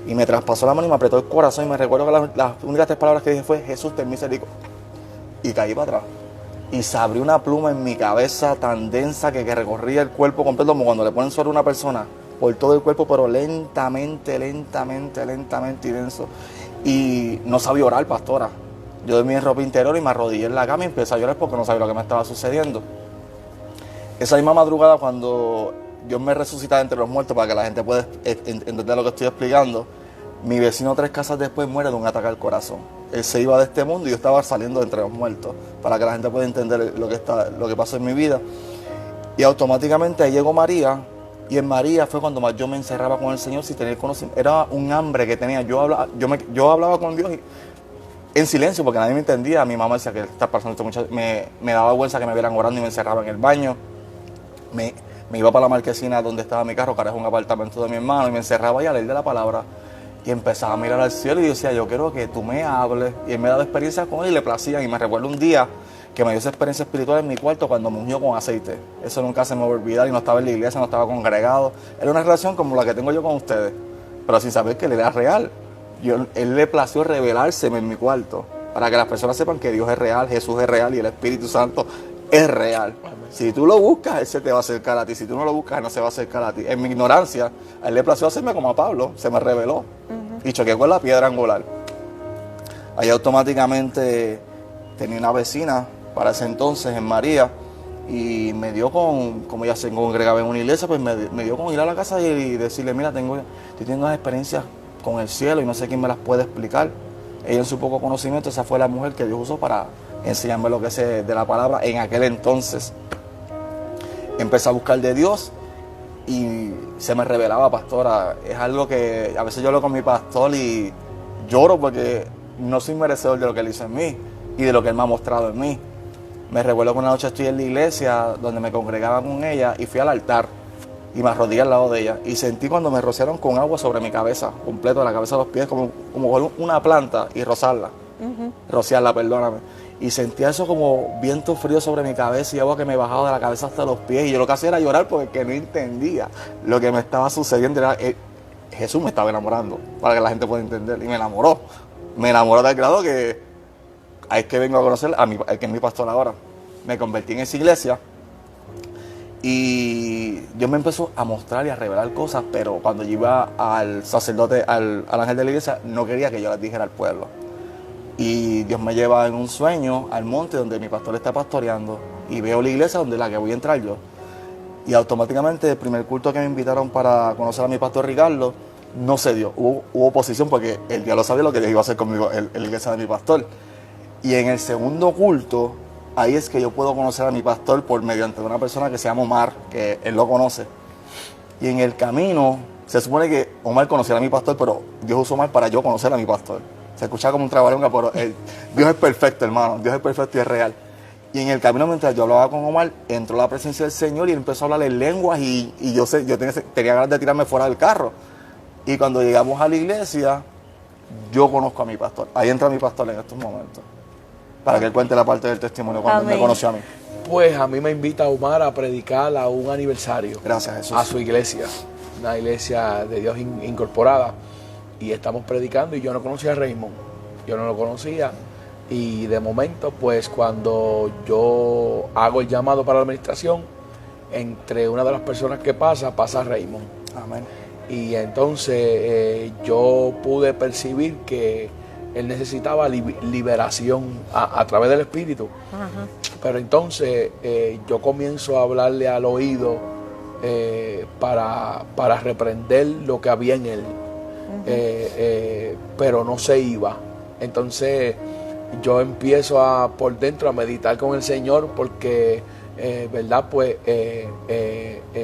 S3: Y me traspasó la mano y me apretó el corazón, y me recuerdo que las únicas 3 palabras que dije fue, Jesús, ten misericordia. Y caí para atrás. Y se abrió una pluma en mi cabeza tan densa que recorría el cuerpo completo, como cuando le ponen sobre una persona, por todo el cuerpo, pero lentamente y denso. Y no sabía orar, pastora. Yo dormí en ropa interior y me arrodillé en la cama y empecé a llorar porque no sabía lo que me estaba sucediendo. Esa misma madrugada, cuando Dios me resucita entre los muertos, para que la gente pueda entender lo que estoy explicando, mi vecino 3 casas después muere de un ataque al corazón. Él se iba de este mundo y yo estaba saliendo de entre los muertos, para que la gente pueda entender lo que pasó en mi vida. Y automáticamente ahí llegó María, y en María fue cuando más yo me encerraba con el Señor sin tener conocimiento. Era un hambre que tenía. Yo hablaba con Dios en silencio porque nadie me entendía. Mi mamá decía que esta persona me daba vergüenza que me vieran orando y me encerraba en el baño. Me iba para la marquesina donde estaba mi carro, que era un apartamento de mi hermano, y me encerraba ahí a leer de la palabra. Y empezaba a mirar al cielo y yo decía, yo quiero que tú me hables. Y él me daba experiencias con él y le placían. Y me recuerdo un día que me dio esa experiencia espiritual en mi cuarto cuando me ungió con aceite. Eso nunca se me va a olvidar, y no estaba en la iglesia, no estaba congregado. Era una relación como la que tengo yo con ustedes, pero sin saber que él era real. Él le plació revelárseme en mi cuarto, para que las personas sepan que Dios es real, Jesús es real y el Espíritu Santo es real. Si tú lo buscas, Él se te va a acercar a ti. Si tú no lo buscas, Él no se va a acercar a ti. En mi ignorancia, a Él le plació hacerme como a Pablo, se me reveló. Y choqué con la piedra angular. Ahí automáticamente tenía una vecina para ese entonces en María, y me dio como ella se congregaba en una iglesia, pues me dio con ir a la casa y decirle, mira, estoy teniendo unas experiencias con el cielo y no sé quién me las puede explicar. Ella, en su poco conocimiento, esa fue la mujer que Dios usó para enseñarme lo que sé de la palabra en aquel entonces. Empecé a buscar de Dios y se me revelaba, pastora. Es algo que a veces yo hablo con mi pastor y lloro porque no soy merecedor de lo que Él hizo en mí y de lo que Él me ha mostrado en mí. Me recuerdo que una noche estoy en la iglesia donde me congregaba con ella y fui al altar y me arrodillé al lado de ella y sentí cuando me rociaron con agua sobre mi cabeza, completo de la cabeza a los pies, como una planta, y rociarla, perdóname. Y sentía eso como viento frío sobre mi cabeza y agua que me bajaba de la cabeza hasta los pies. Y yo lo que hacía era llorar porque no entendía lo que me estaba sucediendo. Jesús me estaba enamorando, para que la gente pueda entender. Y me enamoró. Me enamoró del grado que es que vengo a conocer al que es mi pastor ahora. Me convertí en esa iglesia y Dios me empezó a mostrar y a revelar cosas, pero cuando yo iba al sacerdote, al ángel de la iglesia, no quería que yo les dijera al pueblo. Y Dios me lleva en un sueño al monte donde mi pastor está pastoreando y veo la iglesia donde la que voy a entrar yo. Y automáticamente el primer culto que me invitaron para conocer a mi pastor Ricardo no se dio. Hubo oposición porque él ya lo sabía lo que Dios iba a hacer conmigo en la iglesia de mi pastor. Y en el segundo culto, ahí es que yo puedo conocer a mi pastor por mediante una persona que se llama Omar, que él lo conoce. Y en el camino Se supone que Omar conociera a mi pastor, pero Dios usó Omar para yo conocer a mi pastor. Se escuchaba como un trabalengua, pero Dios es perfecto, hermano. Dios es perfecto y es real. Y en el camino, mientras yo hablaba con Omar, entró la presencia del Señor y él empezó a hablar en lenguas y yo tenía ganas de tirarme fuera del carro. Y cuando llegamos a la iglesia, yo conozco a mi pastor. Ahí entra mi pastor en estos momentos. Para que él cuente la parte del testimonio cuando él me conoció a mí.
S4: Pues a mí me invita Omar a predicar a un aniversario.
S3: Gracias, Jesús.
S4: A su iglesia, una iglesia de Dios incorporada. Y estamos predicando y yo no conocía a Raymond. Yo no lo conocía. Y de momento, pues cuando yo hago el llamado para la administración, entre una de las personas que pasa Raymond.
S3: Amén.
S4: Y entonces yo pude percibir que él necesitaba liberación a través del Espíritu. Ajá. Pero entonces yo comienzo a hablarle al oído para reprender lo que había en él. Pero no se iba. Entonces yo empiezo por dentro a meditar con el Señor porque, ¿verdad? Pues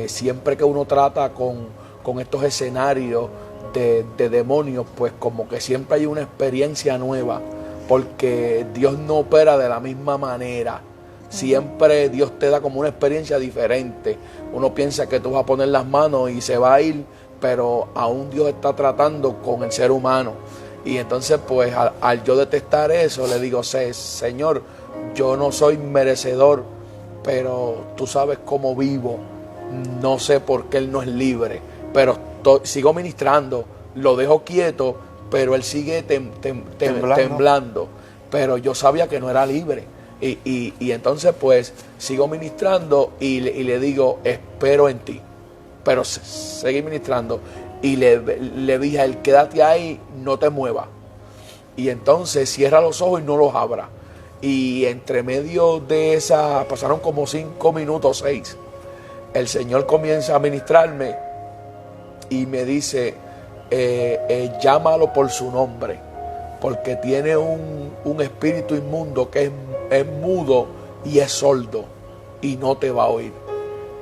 S4: siempre que uno trata con estos escenarios de demonios, pues como que siempre hay una experiencia nueva, porque Dios no opera de la misma manera. Siempre Dios te da como una experiencia diferente. Uno piensa que tú vas a poner las manos y se va a ir, pero aún Dios está tratando con el ser humano. Y entonces pues al yo detestar eso, le digo: Señor, yo no soy merecedor, pero tú sabes cómo vivo. No sé por qué él no es libre, pero sigo ministrando, lo dejo quieto, pero él sigue temblando. Pero yo sabía que no era libre. Y entonces pues sigo ministrando y le digo: espero en ti. Pero seguí ministrando y le dije a él: quédate ahí, no te muevas. Y entonces cierra los ojos y no los abra. Y entre medio de esa, pasaron como 5 minutos, 6. El Señor comienza a ministrarme y me dice: llámalo por su nombre, porque tiene un espíritu inmundo que es mudo y es sordo y no te va a oír.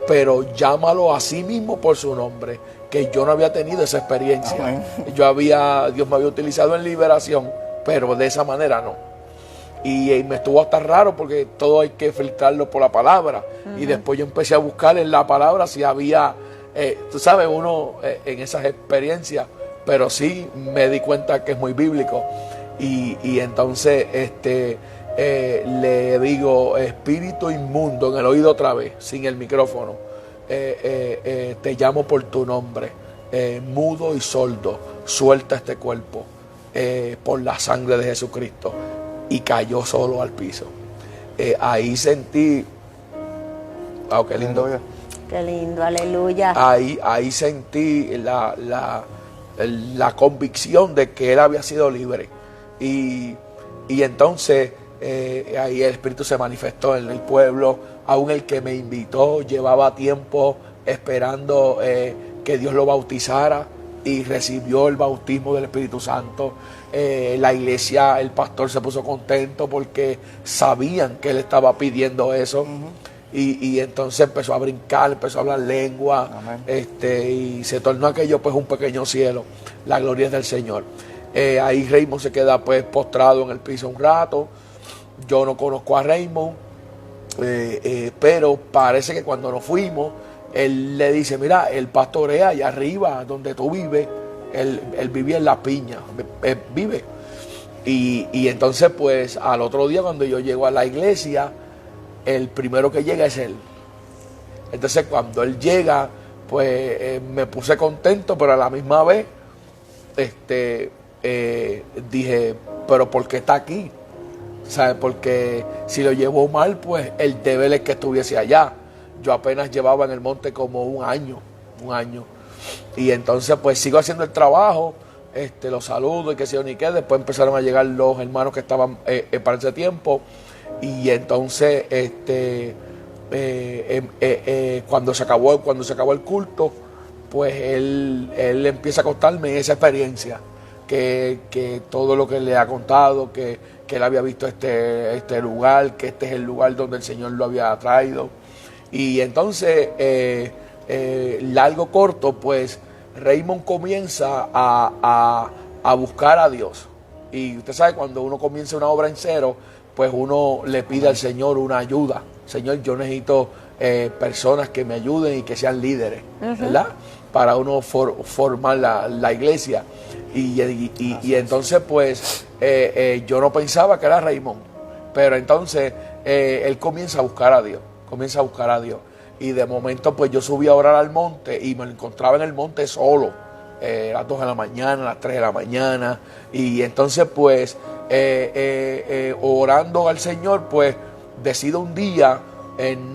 S4: Pero llámalo a sí mismo por su nombre, que yo no había tenido esa experiencia. Amén. Dios me había utilizado en liberación, pero de esa manera no. Y me estuvo hasta raro porque todo hay que filtrarlo por la palabra. Y después yo empecé a buscar en la palabra si había, tú sabes, uno en esas experiencias, pero sí me di cuenta que es muy bíblico. Y entonces le digo: espíritu inmundo, en el oído otra vez, sin el micrófono, te llamo por tu nombre, mudo y sordo, suelta este cuerpo por la sangre de Jesucristo. Y cayó solo al piso. Ahí sentí, qué lindo.
S2: Qué lindo, aleluya.
S4: Ahí sentí la convicción de que él había sido libre. Y entonces ahí el Espíritu se manifestó en el pueblo. Aún el que me invitó llevaba tiempo esperando que Dios lo bautizara, y recibió el bautismo del Espíritu Santo. La iglesia, el pastor se puso contento porque sabían que él estaba pidiendo eso. Y entonces empezó a brincar, empezó a hablar lengua. Y se tornó aquello pues un pequeño cielo. La gloria es del Señor. Ahí Raymond se queda pues postrado en el piso un rato. Yo no conozco a Raymond, pero parece que cuando nos fuimos, él le dice: mira, el pastorea allá arriba donde tú vives. Él vivía en La Piña, vive. Y entonces pues al otro día, cuando yo llego a la iglesia, el primero que llega es él. Entonces cuando él llega, pues me puse contento, pero a la misma vez dije: pero ¿por qué está aquí? ¿Sabes? Porque si lo llevó mal, pues el deber es que estuviese allá. Yo apenas llevaba en el monte como un año. Y entonces pues sigo haciendo el trabajo, los saludo y qué sé yo ni qué. Después empezaron a llegar los hermanos que estaban para ese tiempo. Y entonces cuando se acabó el culto, pues él empieza a contarme esa experiencia, que todo lo que él le ha contado, que él había visto este lugar, que este es el lugar donde el Señor lo había traído. Y entonces largo corto, pues Raymond comienza a buscar a Dios. Y usted sabe, cuando uno comienza una obra en cero, pues uno le pide al Señor una ayuda. Señor, yo necesito personas que me ayuden y que sean líderes, ¿verdad? Para uno formar la iglesia. Y entonces, pues, yo no pensaba que era Raymond. Pero entonces, él comienza a buscar a Dios. Y de momento, pues, yo subí a orar al monte y me lo encontraba en el monte solo. A las 2 de la mañana, a las 3 de la mañana. Y entonces, pues, orando al Señor, pues, decido un día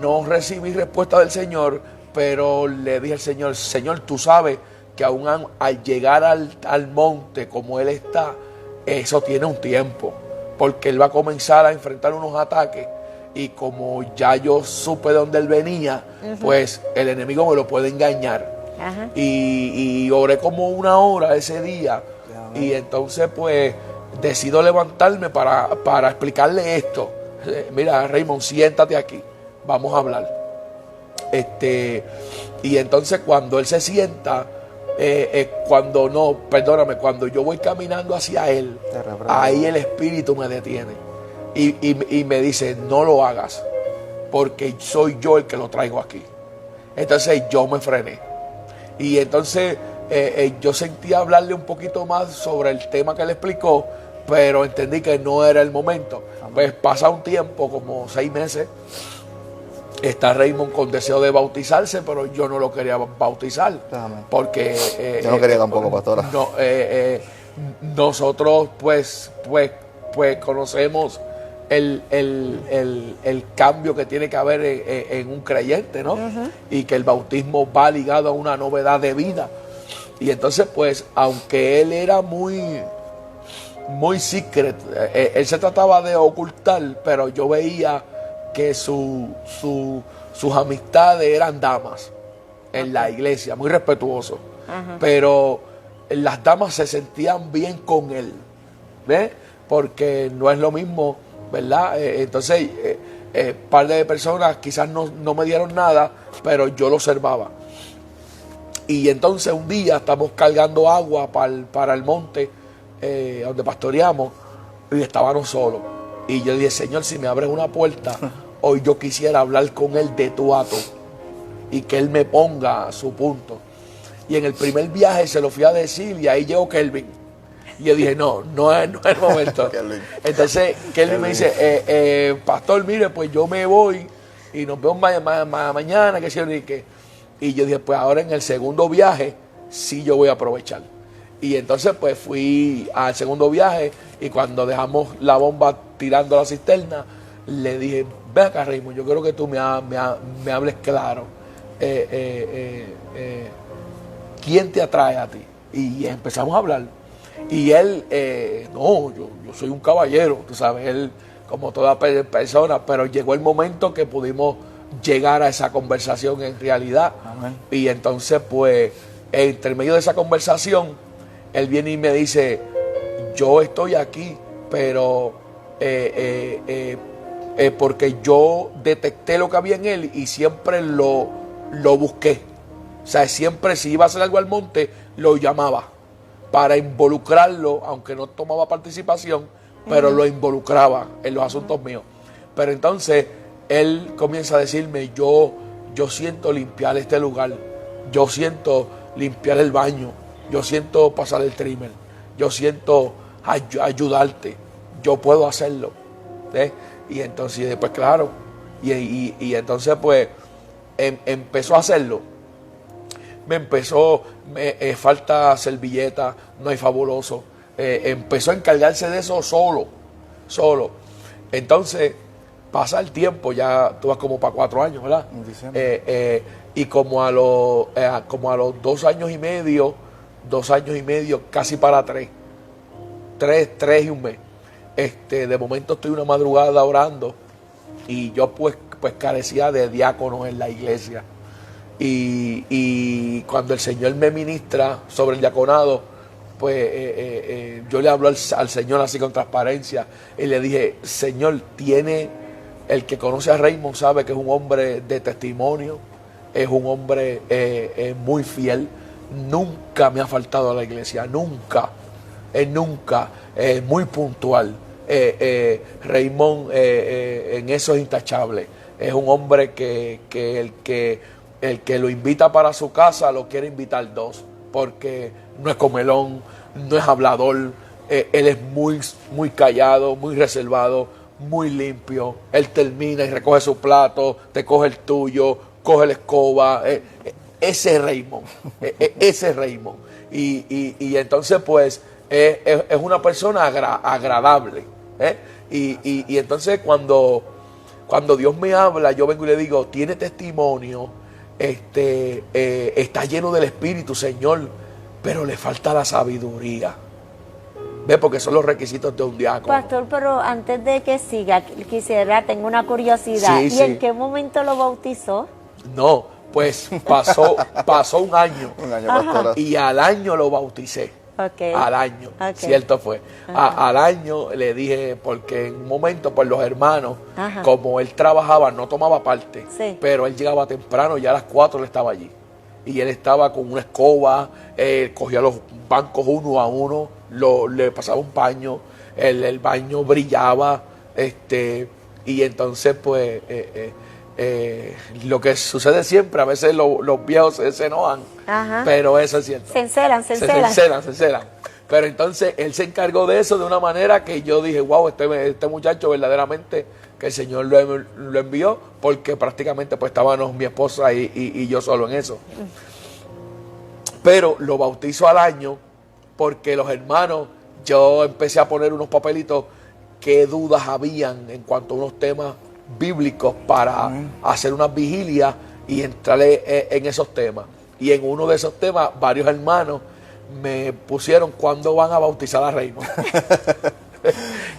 S4: no recibir respuesta del Señor, pero le dije al Señor, Señor, tú sabes que aún al llegar al monte como Él está, eso tiene un tiempo, porque Él va a comenzar a enfrentar unos ataques, y como ya yo supe de dónde Él venía, pues el enemigo me lo puede engañar. Y oré como 1 hora ese día, y entonces pues decido levantarme para explicarle esto. Mira, Raymond, siéntate aquí, vamos a hablar. Y entonces cuando él se sienta, cuando yo voy caminando hacia él, ahí el Espíritu me detiene y me dice, no lo hagas, porque soy yo el que lo traigo aquí. Entonces yo me frené. Y entonces yo sentí hablarle un poquito más sobre el tema que él explicó, pero entendí que no era el momento. Pues pasa un tiempo, como 6 meses, está Raymond con deseo de bautizarse, pero yo no lo quería bautizar. Porque
S3: yo no quería tampoco, pastora.
S4: Nosotros pues conocemos el cambio que tiene que haber en un creyente, ¿no? Y que el bautismo va ligado a una novedad de vida. Y entonces, pues, aunque él era muy secret, él se trataba de ocultar, pero yo veía que sus amistades eran damas en la iglesia, muy respetuosos. Pero las damas se sentían bien con él, ¿ves? Porque no es lo mismo, ¿verdad? Entonces, par de personas quizás no me dieron nada, pero yo lo observaba. Y entonces un día estamos cargando agua para el monte donde pastoreamos, y estábamos solos. Y yo dije, Señor, si me abres una puerta, hoy yo quisiera hablar con él de tú a tú y que él me ponga su punto. Y en el primer viaje se lo fui a decir, y ahí llegó Kelvin. Y yo dije, no es el momento. Entonces Kelvin me dice, pastor, mire, pues yo me voy y nos vemos mañana, que señor Enrique. Y yo dije, pues ahora en el segundo viaje sí yo voy a aprovechar. Y entonces pues fui al segundo viaje, y cuando dejamos la bomba tirando a la cisterna, le dije, ve acá, Raymond, yo quiero que tú me hables claro. ¿Quién te atrae a ti? Y empezamos a hablar. Y él, yo soy un caballero, tú sabes, él como toda persona, pero llegó el momento que pudimos llegar a esa conversación en realidad. Amén. Y entonces, pues, entre medio de esa conversación, él viene y me dice, yo estoy aquí, pero porque yo detecté lo que había en él y siempre lo busqué. O sea, siempre si iba a hacer algo al monte, lo llamaba para involucrarlo, aunque no tomaba participación, pero lo involucraba en los asuntos míos. Pero entonces él comienza a decirme, yo siento limpiar este lugar, yo siento limpiar el baño, yo siento pasar el trimmer, yo siento ayudarte, yo puedo hacerlo. ¿Sí? Y entonces después, claro, y entonces pues empezó a hacerlo. Falta servilleta, no hay fabuloso. Empezó a encargarse de eso solo. Entonces pasa el tiempo, ya tú vas como para 4 años, ¿verdad? Y como a los 2 años y medio, casi para 3 y un mes. De momento estoy una madrugada orando, y yo pues carecía de diáconos en la iglesia. Y cuando el Señor me ministra sobre el diaconado, pues yo le hablo al Señor así con transparencia, y le dije, Señor, el que conoce a Raymond sabe que es un hombre de testimonio, es un hombre muy fiel, nunca me ha faltado a la iglesia, nunca, nunca, muy puntual. Raymond en eso es intachable. Es un hombre que el que lo invita para su casa lo quiere invitar dos, porque no es comelón, no es hablador, él es muy callado, muy reservado, muy limpio. Él termina y recoge su plato, te coge el tuyo, coge la escoba. Ese es Raymond, ese es Raymond. Y entonces pues es una persona agradable. Y entonces cuando Dios me habla, yo vengo y le digo, tiene testimonio, está lleno del Espíritu, Señor, pero le falta la sabiduría. ¿Ve? Porque son los requisitos de un diácono.
S2: Pastor, pero antes de que siga, tengo una curiosidad.
S4: Sí,
S2: ¿Y
S4: sí.
S2: en qué momento lo bautizó?
S4: No, pues pasó un año.
S3: Un año, pastora.
S4: Y al año lo bauticé.
S2: Okay.
S4: Al año,
S2: Okay.
S4: cierto fue. Al año le dije, porque en un momento, pues los hermanos,
S2: Ajá.
S4: como él trabajaba, no tomaba parte,
S2: Sí.
S4: pero él llegaba temprano, ya a las 4 él estaba allí. Y él estaba con una escoba, cogía los bancos uno a uno, le pasaba un paño, el baño brillaba, y entonces pues lo que sucede siempre, a veces los viejos se enojan,
S2: Ajá.
S4: pero eso es cierto.
S2: Se encelan.
S4: Se encelan. Pero entonces él se encargó de eso de una manera que yo dije, wow, este muchacho verdaderamente que el Señor lo envió, porque prácticamente pues estábamos mi esposa y yo solo en eso. Pero lo bautizo al año porque los hermanos, yo empecé a poner unos papelitos qué dudas habían en cuanto a unos temas bíblicos para hacer unas vigilias y entrarle en esos temas. Y en uno de esos temas, varios hermanos me pusieron cuándo van a bautizar a Raymond.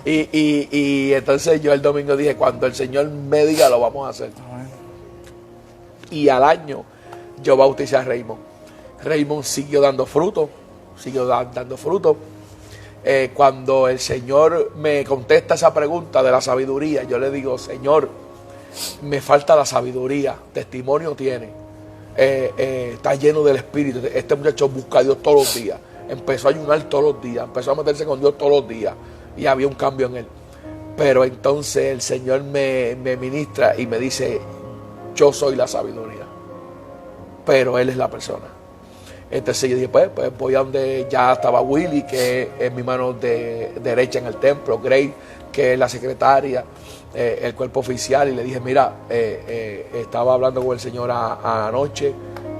S4: y entonces yo el domingo dije, cuando el Señor me diga, lo vamos a hacer. Y al año yo bauticé a Raymond. Raymond siguió dando fruto, dando fruto. Cuando el Señor me contesta esa pregunta de la sabiduría, yo le digo, Señor, me falta la sabiduría, testimonio tiene, está lleno del Espíritu, este muchacho busca a Dios todos los días, empezó a ayunar todos los días, empezó a meterse con Dios todos los días y había un cambio en él. Pero entonces el Señor me ministra y me dice, yo soy la sabiduría, pero Él es la persona. Entonces yo dije, pues voy a donde ya estaba Willy, que es mi mano derecha en el templo, Grace, que es la secretaria, el cuerpo oficial, y le dije, mira, estaba hablando con el Señor anoche,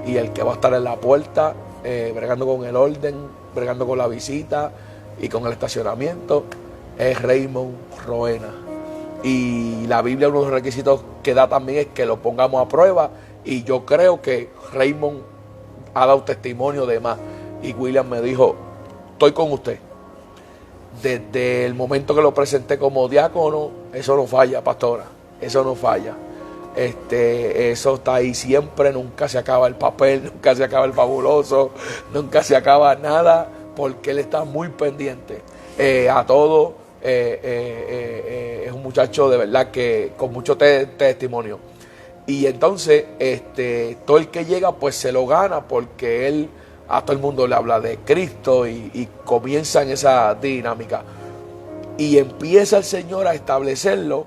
S4: y el que va a estar en la puerta, bregando con el orden, bregando con la visita y con el estacionamiento, es Raymond Roena. Y la Biblia, uno de los requisitos que da también es que lo pongamos a prueba, y yo creo que Raymond ha dado testimonio de más. Y William me dijo, estoy con usted. Desde el momento que lo presenté como diácono, eso no falla, pastora, eso no falla. Eso está ahí siempre, nunca se acaba el papel, nunca se acaba el fabuloso, nunca se acaba nada, porque él está muy pendiente a todo. Es un muchacho de verdad que con mucho testimonio. Y entonces, todo el que llega, pues se lo gana, porque él a todo el mundo le habla de Cristo y comienza en esa dinámica. Y empieza el Señor a establecerlo,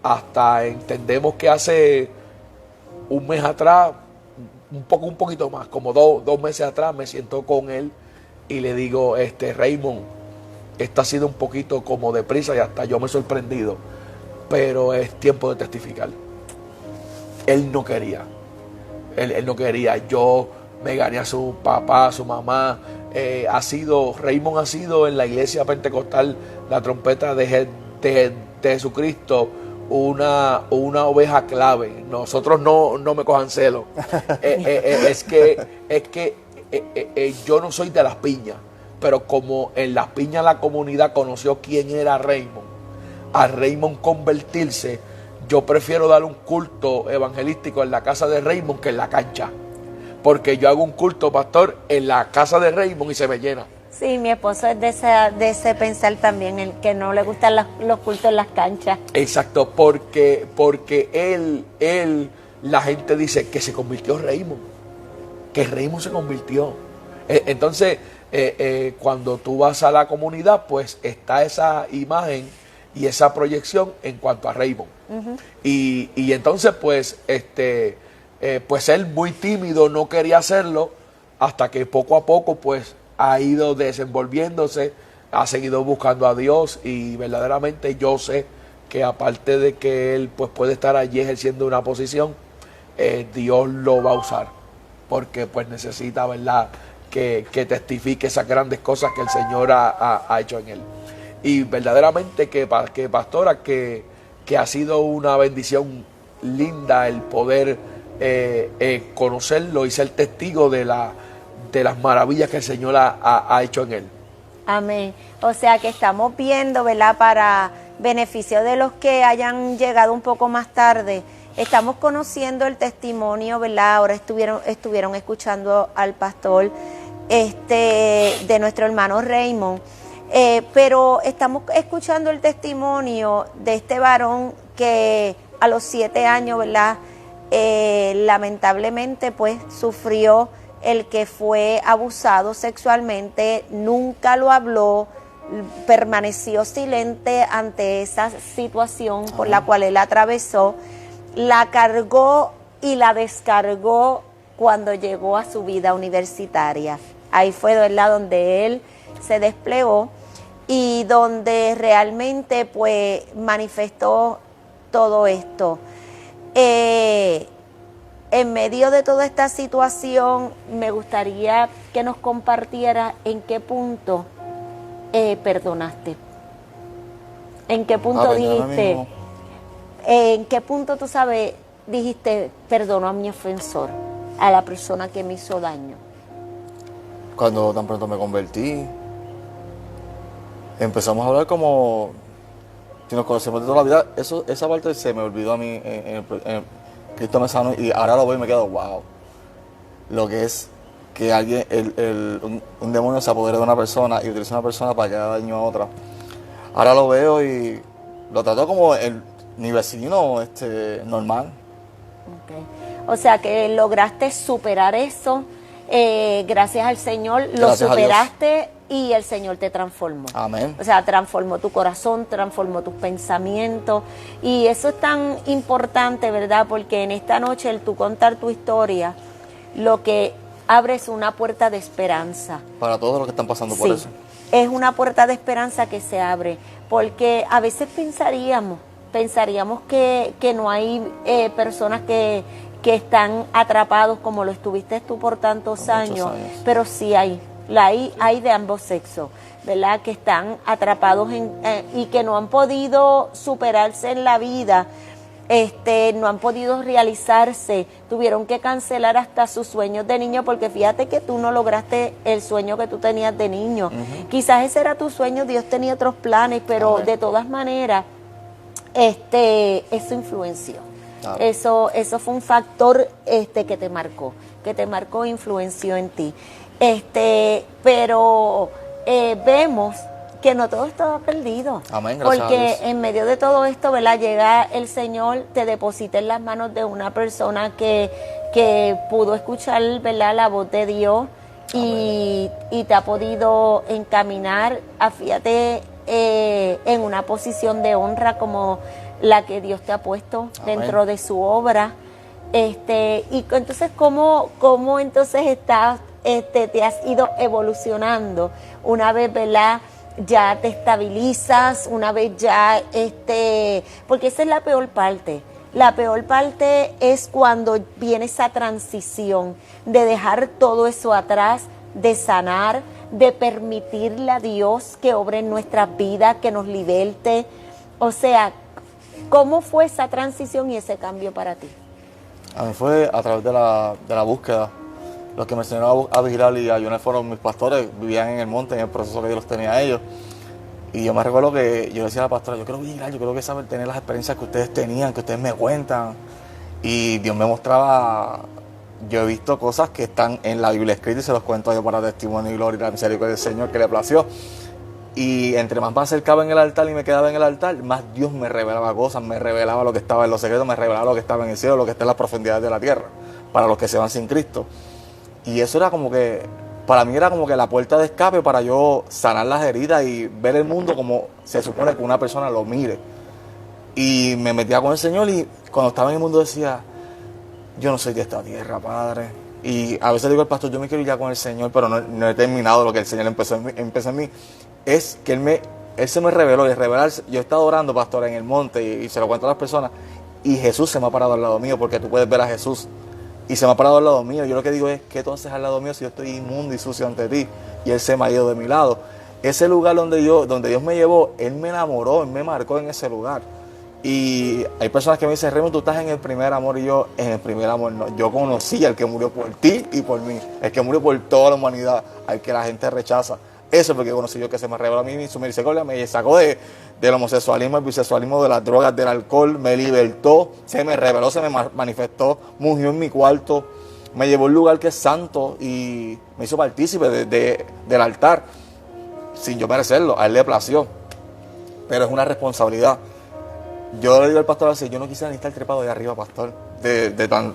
S4: hasta entendemos que hace un mes atrás, un poquito más, como dos meses atrás, me siento con él y le digo, Raymond, esto ha sido un poquito como deprisa y hasta yo me he sorprendido, pero es tiempo de testificar. Él no quería, él no quería. Yo me gané a su papá, a su mamá. Raymond ha sido en la iglesia pentecostal, la trompeta de Jesucristo, una oveja clave. Nosotros no me cojan celo. Es que yo no soy de las piñas, pero como en las piñas la comunidad conoció quién era Raymond, a Raymond convertirse, yo prefiero dar un culto evangelístico en la casa de Raymond que en la cancha. Porque yo hago un culto, pastor, en la casa de Raymond y se me llena.
S2: Sí, mi esposo es de ese pensar también, el que no le gustan los cultos en las canchas.
S4: Exacto, porque él, la gente dice que se convirtió Raymond. Que Raymond se convirtió. Entonces, cuando tú vas a la comunidad, pues está esa imagen y esa proyección en cuanto a Raymond. Y entonces, pues, pues él muy tímido, no quería hacerlo, hasta que poco a poco, pues, ha ido desenvolviéndose, ha seguido buscando a Dios, y verdaderamente yo sé que aparte de que él pues puede estar allí ejerciendo una posición, Dios lo va a usar, porque pues necesita, ¿verdad?, que testifique esas grandes cosas que el Señor ha hecho en él. Y verdaderamente que pastora, que ha sido una bendición linda el poder conocerlo y ser testigo de las maravillas que el Señor ha hecho en él.
S2: Amén. O sea que estamos viendo, ¿verdad?, para beneficio de los que hayan llegado un poco más tarde, estamos conociendo el testimonio, ¿verdad? Ahora estuvieron escuchando al pastor de nuestro hermano Raymond, pero estamos escuchando el testimonio de este varón que a los 7 años, ¿verdad?, lamentablemente pues sufrió el que fue abusado sexualmente, nunca lo habló, permaneció silente ante esa situación por la cual él atravesó, la cargó y la descargó cuando llegó a su vida universitaria. Ahí fue, ¿verdad?, donde él se desplegó y donde realmente pues manifestó todo esto. En medio de toda esta situación, me gustaría que nos compartiera en qué punto perdonaste. ¿En qué punto dijiste? ¿En qué punto tú sabes, dijiste, perdono a mi ofensor, a la persona que me hizo daño?
S3: Cuando tan pronto me convertí, empezamos a hablar como si nos conocemos de toda la vida. Esa parte se me olvidó a mí Cristo me sanó, y ahora lo veo y me quedo, wow. Lo que es que alguien, un demonio se apodere de una persona y utiliza a una persona para que haga daño a otra. Ahora lo veo y lo trato como mi vecino normal.
S2: Okay. O sea que lograste superar eso, gracias al Señor, lo superaste y el Señor te transformó.
S3: Amén.
S2: O sea, transformó tu corazón, transformó tus pensamientos, y eso es tan importante, ¿verdad? Porque en esta noche, el tú contar tu historia, lo que abre es una puerta de esperanza.
S3: Para todos los que están pasando por eso.
S2: Es una puerta de esperanza que se abre, porque a veces pensaríamos que no hay personas que están atrapados como lo estuviste tú por tantos años, pero sí hay de ambos sexos, ¿verdad?, que están atrapados y que no han podido superarse en la vida, no han podido realizarse, tuvieron que cancelar hasta sus sueños de niño, porque fíjate que tú no lograste el sueño que tú tenías de niño. Quizás ese era tu sueño, Dios tenía otros planes, pero de todas maneras, eso influenció. Claro. Eso fue un factor que te marcó, influenció en ti. Pero vemos que no todo estaba perdido.
S3: Amén, gracias
S2: porque
S3: a Dios.
S2: En medio de todo esto, ¿verdad?, llega el Señor, te deposita en las manos de una persona que pudo escuchar, ¿verdad?, la voz de Dios y te ha podido encaminar a, fíjate, en una posición de honra como la que Dios te ha puesto dentro de su obra. Y entonces, ¿cómo entonces te has ido evolucionando una vez, ¿verdad?, ya te estabilizas, una vez ya, porque esa es la peor parte. La peor parte es cuando viene esa transición de dejar todo eso atrás, de sanar, de permitirle a Dios que obre en nuestras vidas, que nos liberte. O sea, ¿cómo fue esa transición y ese cambio para ti?
S3: A mí fue a través de la búsqueda. Los que me enseñaron a vigilar y ayunar fueron mis pastores, vivían en el monte, en el proceso que Dios los tenía a ellos. Y yo me recuerdo que yo decía a la pastora, yo quiero vigilar, yo quiero saber tener las experiencias que ustedes tenían, que ustedes me cuentan. Y Dios me mostraba, yo he visto cosas que están en la Biblia escritas y se los cuento yo para testimonio y gloria y la misericordia del Señor que le plació. Y entre más me acercaba en el altar y me quedaba en el altar, más Dios me revelaba cosas, me revelaba lo que estaba en los secretos, me revelaba lo que estaba en el cielo, lo que está en las profundidades de la tierra, para los que se van sin Cristo. Y eso era como que para mí era como que la puerta de escape para yo sanar las heridas y ver el mundo como se supone que una persona lo mire. Y me metía con el Señor y cuando estaba en el mundo decía, yo no soy de esta tierra, Padre. Y a veces digo al pastor, yo me quiero ir ya con el Señor, pero no he terminado lo que el Señor empezó en mí. Es que Él se me reveló, y revelarse, yo he estado orando, pastor, en el monte y se lo cuento a las personas, y Jesús se me ha parado al lado mío, porque tú puedes ver a Jesús, y se me ha parado al lado mío. Yo lo que digo es, ¿qué entonces al lado mío si yo estoy inmundo y sucio ante ti? Y Él se me ha ido de mi lado. Ese lugar donde Dios me llevó, Él me enamoró, Él me marcó en ese lugar. Y hay personas que me dicen, Raymond, tú estás en el primer amor, y yo, en el primer amor no. Yo conocí al que murió por ti y por mí, el que murió por toda la humanidad, al que la gente rechaza. Eso es lo que conocí yo, que se me reveló a mí, su misericordia me sacó del homosexualismo, el bisexualismo, de las drogas, del alcohol, me libertó, se me reveló, se me manifestó, mungió en mi cuarto, me llevó a un lugar que es santo y me hizo partícipe del altar, sin yo merecerlo. A Él le plació, pero es una responsabilidad. Yo le digo al pastor así, yo no quisiera ni estar trepado de arriba, pastor, de tan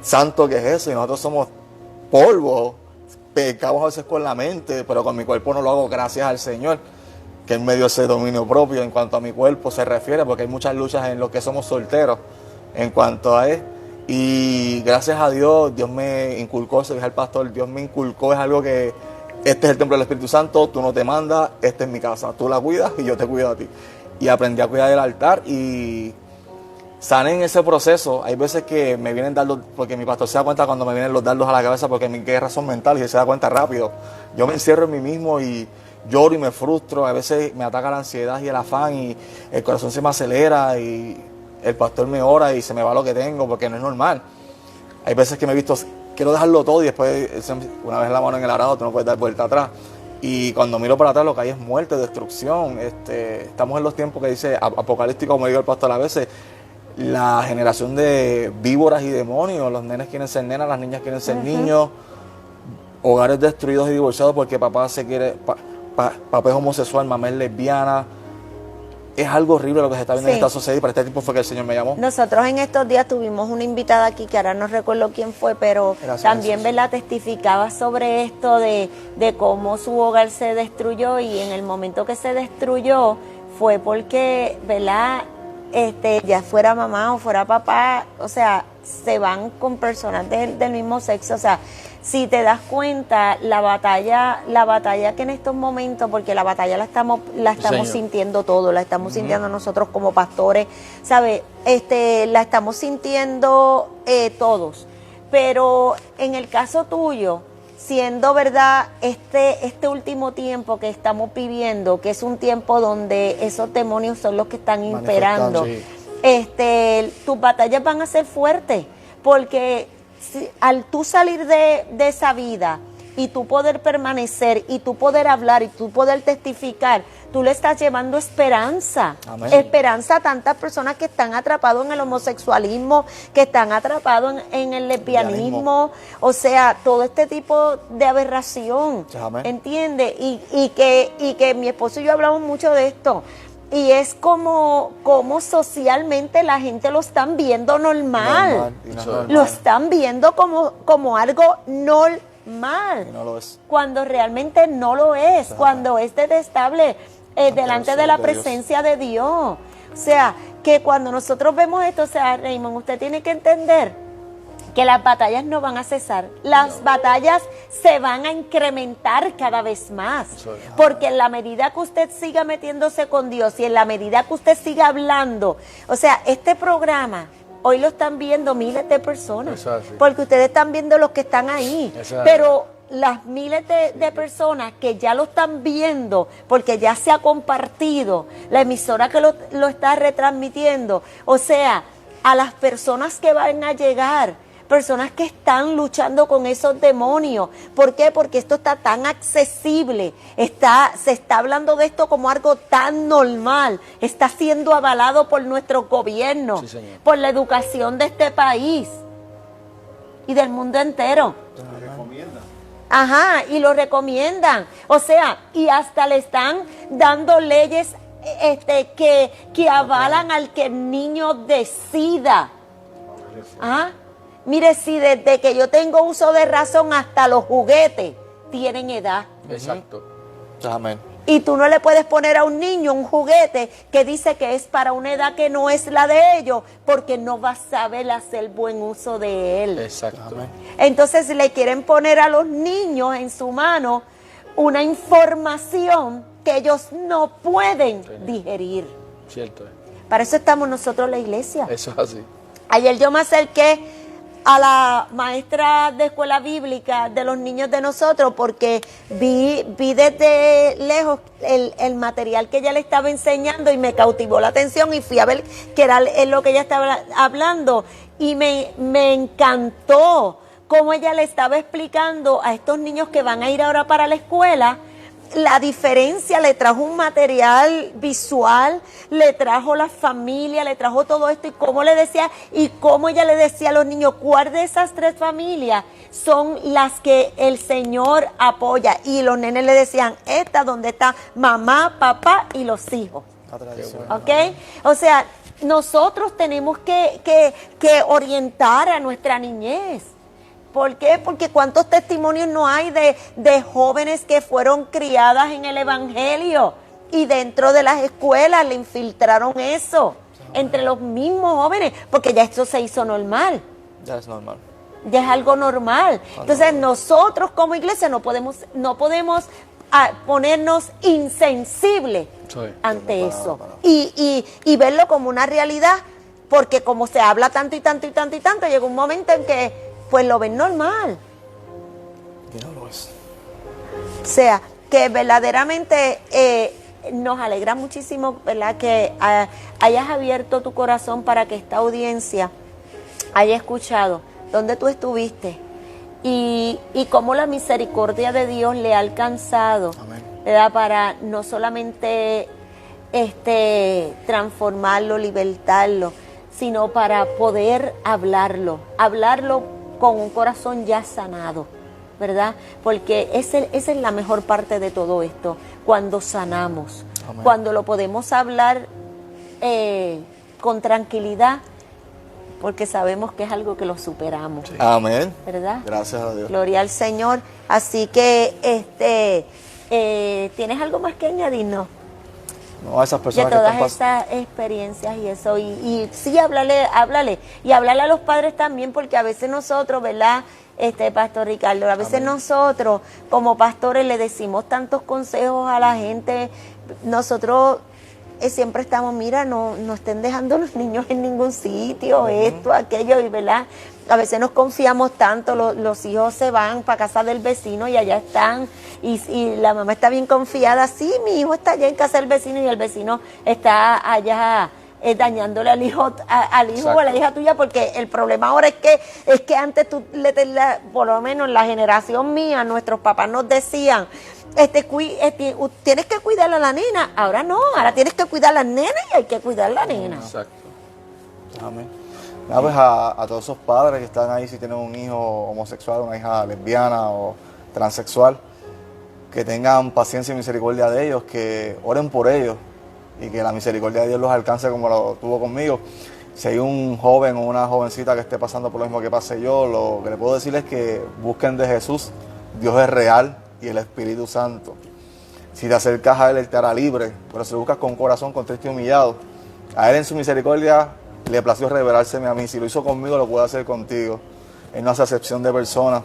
S3: santo que es eso, y nosotros somos polvo, pecamos a veces con la mente, pero con mi cuerpo no lo hago, gracias al Señor, que Él me dio ese dominio propio en cuanto a mi cuerpo se refiere, porque hay muchas luchas en los que somos solteros en cuanto a Él, y gracias a Dios, Dios me inculcó, se dije al pastor, Dios me inculcó, es algo que, este es el templo del Espíritu Santo, tú no te mandas, esta es mi casa, tú la cuidas y yo te cuido a ti. Y aprendí a cuidar del altar y sané en ese proceso. Hay veces que me vienen dardos, porque mi pastor se da cuenta cuando me vienen los dardos a la cabeza, porque mis guerras son mentales y él se da cuenta rápido. Yo me encierro en mí mismo y lloro y me frustro. A veces me ataca la ansiedad y el afán y el corazón se me acelera y el pastor me ora y se me va lo que tengo, porque no es normal. Hay veces que me he visto, quiero dejarlo todo y después, una vez la mano en el arado, tú no puedes dar vuelta atrás. Y cuando miro para atrás lo que hay es muerte, destrucción. Estamos en los tiempos que dice apocalíptico, como digo el pastor a veces, la generación de víboras y demonios. Los nenes quieren ser nenas, las niñas quieren ser niños. Hogares destruidos y divorciados porque papá se quiere, papá es homosexual, mamá es lesbiana. Es algo horrible lo que se está viendo en esta sociedad y para este tiempo fue que el Señor me llamó.
S2: Nosotros en estos días tuvimos una invitada aquí, que ahora no recuerdo quién fue, pero gracias, también, ¿verdad?, testificaba sobre esto de cómo su hogar se destruyó, y en el momento que se destruyó fue porque, ¿verdad?, ya fuera mamá o fuera papá, o sea, se van con personas del mismo sexo. O sea, si te das cuenta, la batalla que en estos momentos, porque la batalla la estamos sintiendo todos, la estamos sintiendo nosotros como pastores, ¿sabes? La estamos sintiendo todos. Pero en el caso tuyo, siendo verdad este último tiempo que estamos viviendo, que es un tiempo donde esos demonios son los que están imperando, tus batallas van a ser fuertes, porque al tú salir de esa vida y tú poder permanecer y tú poder hablar y tú poder testificar, tú le estás llevando esperanza. Amén. Esperanza a tantas personas que están atrapados en el homosexualismo, que están atrapados en el lesbianismo, o sea, todo este tipo de aberración. Amén. ¿Entiendes? Y que mi esposo y yo hablamos mucho de esto. Y es como socialmente la gente lo están viendo normal. Lo están viendo como algo normal. No lo es. Cuando realmente no lo es. Cuando es detestable delante de la presencia de Dios. O sea, que cuando nosotros vemos esto, o sea, Raymond, usted tiene que entender que las batallas no van a cesar. Las batallas se van a incrementar cada vez más. Porque en la medida que usted siga metiéndose con Dios y en la medida que usted siga hablando, o sea, este programa, hoy lo están viendo miles de personas. Porque ustedes están viendo los que están ahí. Pero las miles de personas que ya lo están viendo, porque ya se ha compartido, la emisora que lo está retransmitiendo, o sea, a las personas que van a llegar, personas que están luchando con esos demonios. ¿Por qué? Porque esto está tan accesible, se está hablando de esto como algo tan normal, está siendo avalado por nuestros gobiernos, por la educación de este país y del mundo entero. Lo recomiendan. Ajá, y lo recomiendan. O sea, y hasta le están dando leyes que avalan al que el niño decida. ¿Ah? Mire, si desde que yo tengo uso de razón hasta los juguetes tienen edad.
S4: Exacto.
S3: Amén.
S2: Y tú no le puedes poner a un niño un juguete que dice que es para una edad que no es la de ellos, porque no va a saber hacer buen uso de él.
S4: Exacto.
S3: Amén.
S2: Entonces le quieren poner a los niños en su mano una información que ellos no pueden digerir.
S4: Cierto.
S2: Para eso estamos nosotros la iglesia.
S4: Eso es así.
S2: Ayer yo me acerqué a la maestra de escuela bíblica de los niños de nosotros porque vi desde lejos el material que ella le estaba enseñando y me cautivó la atención y fui a ver qué era lo que ella estaba hablando y me encantó cómo ella le estaba explicando a estos niños que van a ir ahora para la escuela la diferencia. Le trajo un material visual, le trajo la familia, le trajo todo esto y cómo le decía y cómo ella le decía a los niños cuál de esas tres familias son las que el Señor apoya. Y los nenes le decían, esta donde está mamá, papá y los hijos. ¿Ok? O sea, nosotros tenemos que orientar a nuestra niñez. ¿Por qué? Porque cuántos testimonios no hay de jóvenes que fueron criadas en el Evangelio y dentro de las escuelas le infiltraron eso entre los mismos jóvenes, porque ya esto se hizo normal.
S3: Ya es normal.
S2: Ya es algo normal. Entonces nosotros como iglesia no podemos ponernos insensibles ante eso y verlo como una realidad, porque como se habla tanto y tanto y tanto y tanto, llega un momento en que pues lo ven normal.
S3: Y no lo es.
S2: O sea, que verdaderamente nos alegra muchísimo, ¿verdad?, que hayas abierto tu corazón para que esta audiencia haya escuchado dónde tú estuviste y cómo la misericordia de Dios le ha alcanzado, ¿verdad?, para no solamente transformarlo, libertarlo, sino para poder hablarlo con un corazón ya sanado, ¿verdad? Porque esa es la mejor parte de todo esto, cuando sanamos. Amén. Cuando lo podemos hablar con tranquilidad, porque sabemos que es algo que lo superamos.
S3: Sí. Amén.
S2: ¿Verdad?
S3: Gracias a Dios.
S2: Gloria al Señor. Así que, ¿tienes algo más que añadirnos?
S3: No, a esas personas
S2: de todas estas experiencias y eso, y sí, háblale, y hablarle a los padres también, porque a veces nosotros, ¿verdad, Pastor Ricardo? A veces nosotros como pastores le decimos tantos consejos a la gente, nosotros siempre estamos, mira, no estén dejando los niños en ningún sitio, esto, aquello, y ¿verdad? A veces nos confiamos tanto, los hijos se van para casa del vecino y allá están, y la mamá está bien confiada, sí, mi hijo está allá en casa del vecino y el vecino está allá dañándole al hijo o a la hija tuya, porque el problema ahora es que antes por lo menos en la generación mía, nuestros papás nos decían, tienes que cuidar a la nena, ahora no, ahora tienes que cuidar a las nenas y hay que cuidar a la nena.
S4: Exacto.
S3: Amén. Pues a todos esos padres que están ahí, si tienen un hijo homosexual, una hija lesbiana o transexual, que tengan paciencia y misericordia de ellos, que oren por ellos y que la misericordia de Dios los alcance como lo tuvo conmigo. Si hay un joven o una jovencita que esté pasando por lo mismo que pasé yo, lo que le puedo decir es que busquen de Jesús. Dios es real y el Espíritu Santo. Si te acercas a Él te hará libre, pero si lo buscas con corazón contrito y humillado, a Él en su misericordia le plació revelárseme a mí. Si lo hizo conmigo, lo puede hacer contigo. Él no hace acepción de personas.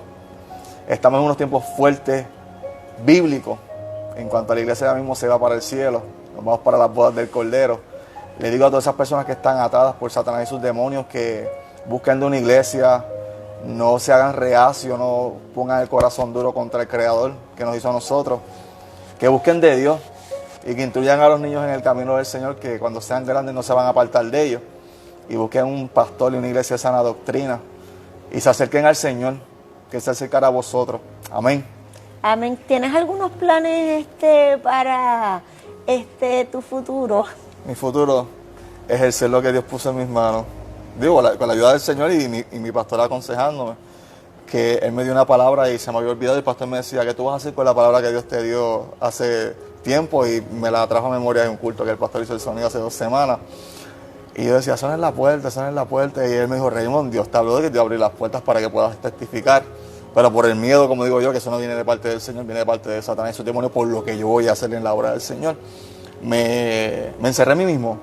S3: Estamos en unos tiempos fuertes, bíblicos. En cuanto a la iglesia, ahora mismo se va para el cielo. Nos vamos para las bodas del Cordero. Le digo a todas esas personas que están atadas por Satanás y sus demonios que busquen de una iglesia, no se hagan reacios, no pongan el corazón duro contra el Creador que nos hizo a nosotros. Que busquen de Dios y que instruyan a los niños en el camino del Señor, que cuando sean grandes no se van a apartar de ellos. Y busquen un pastor y una iglesia de sana doctrina y se acerquen al Señor, que se acercará a vosotros. Amén.
S2: Amén. ¿Tienes algunos planes para tu futuro?
S3: Mi futuro es ejercer lo que Dios puso en mis manos. Digo, con la ayuda del Señor y mi pastor aconsejándome, que Él me dio una palabra y se me había olvidado, y el pastor me decía, ¿qué tú vas a hacer con la palabra que Dios te dio hace tiempo? Y me la trajo a memoria de un culto que el pastor hizo el sonido hace 2 semanas. Y yo decía, son en la puerta. Y él me dijo, Raymond, Dios te habló de que te abrí las puertas para que puedas testificar. Pero por el miedo, como digo yo, que eso no viene de parte del Señor, viene de parte de Satanás, esos demonios, por lo que yo voy a hacer en la obra del Señor, me encerré en mí mismo.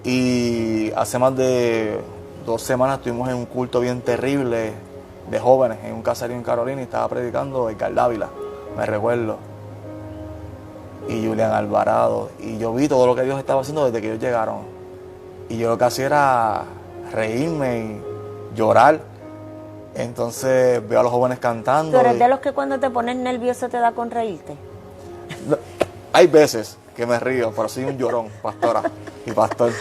S3: Y hace más de 2 semanas estuvimos en un culto bien terrible de jóvenes, en un caserío en Carolina, y estaba predicando Edgar Dávila, me recuerdo, y Julián Alvarado, y yo vi todo lo que Dios estaba haciendo desde que ellos llegaron. Y yo lo que hacía era reírme y llorar. Entonces veo a los jóvenes cantando.
S2: ¿Tú eres de los que cuando te pones nervioso te da con reírte?
S3: Hay veces que me río, pero soy un llorón, pastora y pastor.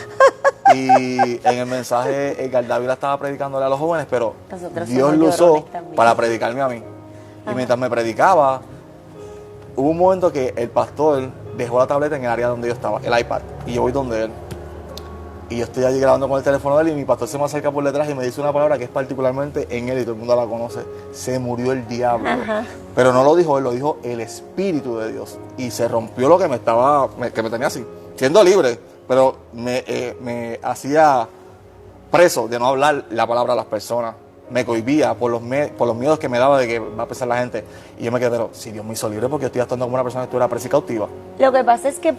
S3: Y en el mensaje, Edgar Dávila estaba predicándole a los jóvenes, pero
S2: Nosotros
S3: Dios
S2: somos
S3: lo usó
S2: llorones también.
S3: para predicarme a mí. Y mientras me predicaba, hubo un momento que el pastor dejó la tableta en el área donde yo estaba, el iPad, y yo voy donde él. Y yo estoy allí grabando con el teléfono de él y mi pastor se me acerca por detrás y me dice una palabra que es particularmente en él y todo el mundo la conoce. Se murió el diablo.
S2: Ajá.
S3: Pero no lo dijo él, lo dijo el Espíritu de Dios. Y se rompió lo que me tenía así, siendo libre, pero me hacía preso de no hablar la palabra a las personas. Me cohibía por los miedos que me daba de que va a pensar la gente. Y yo me quedé, pero si Dios me hizo libre porque yo estoy actuando como una persona que estuviera presa y cautiva.
S2: Lo que pasa es que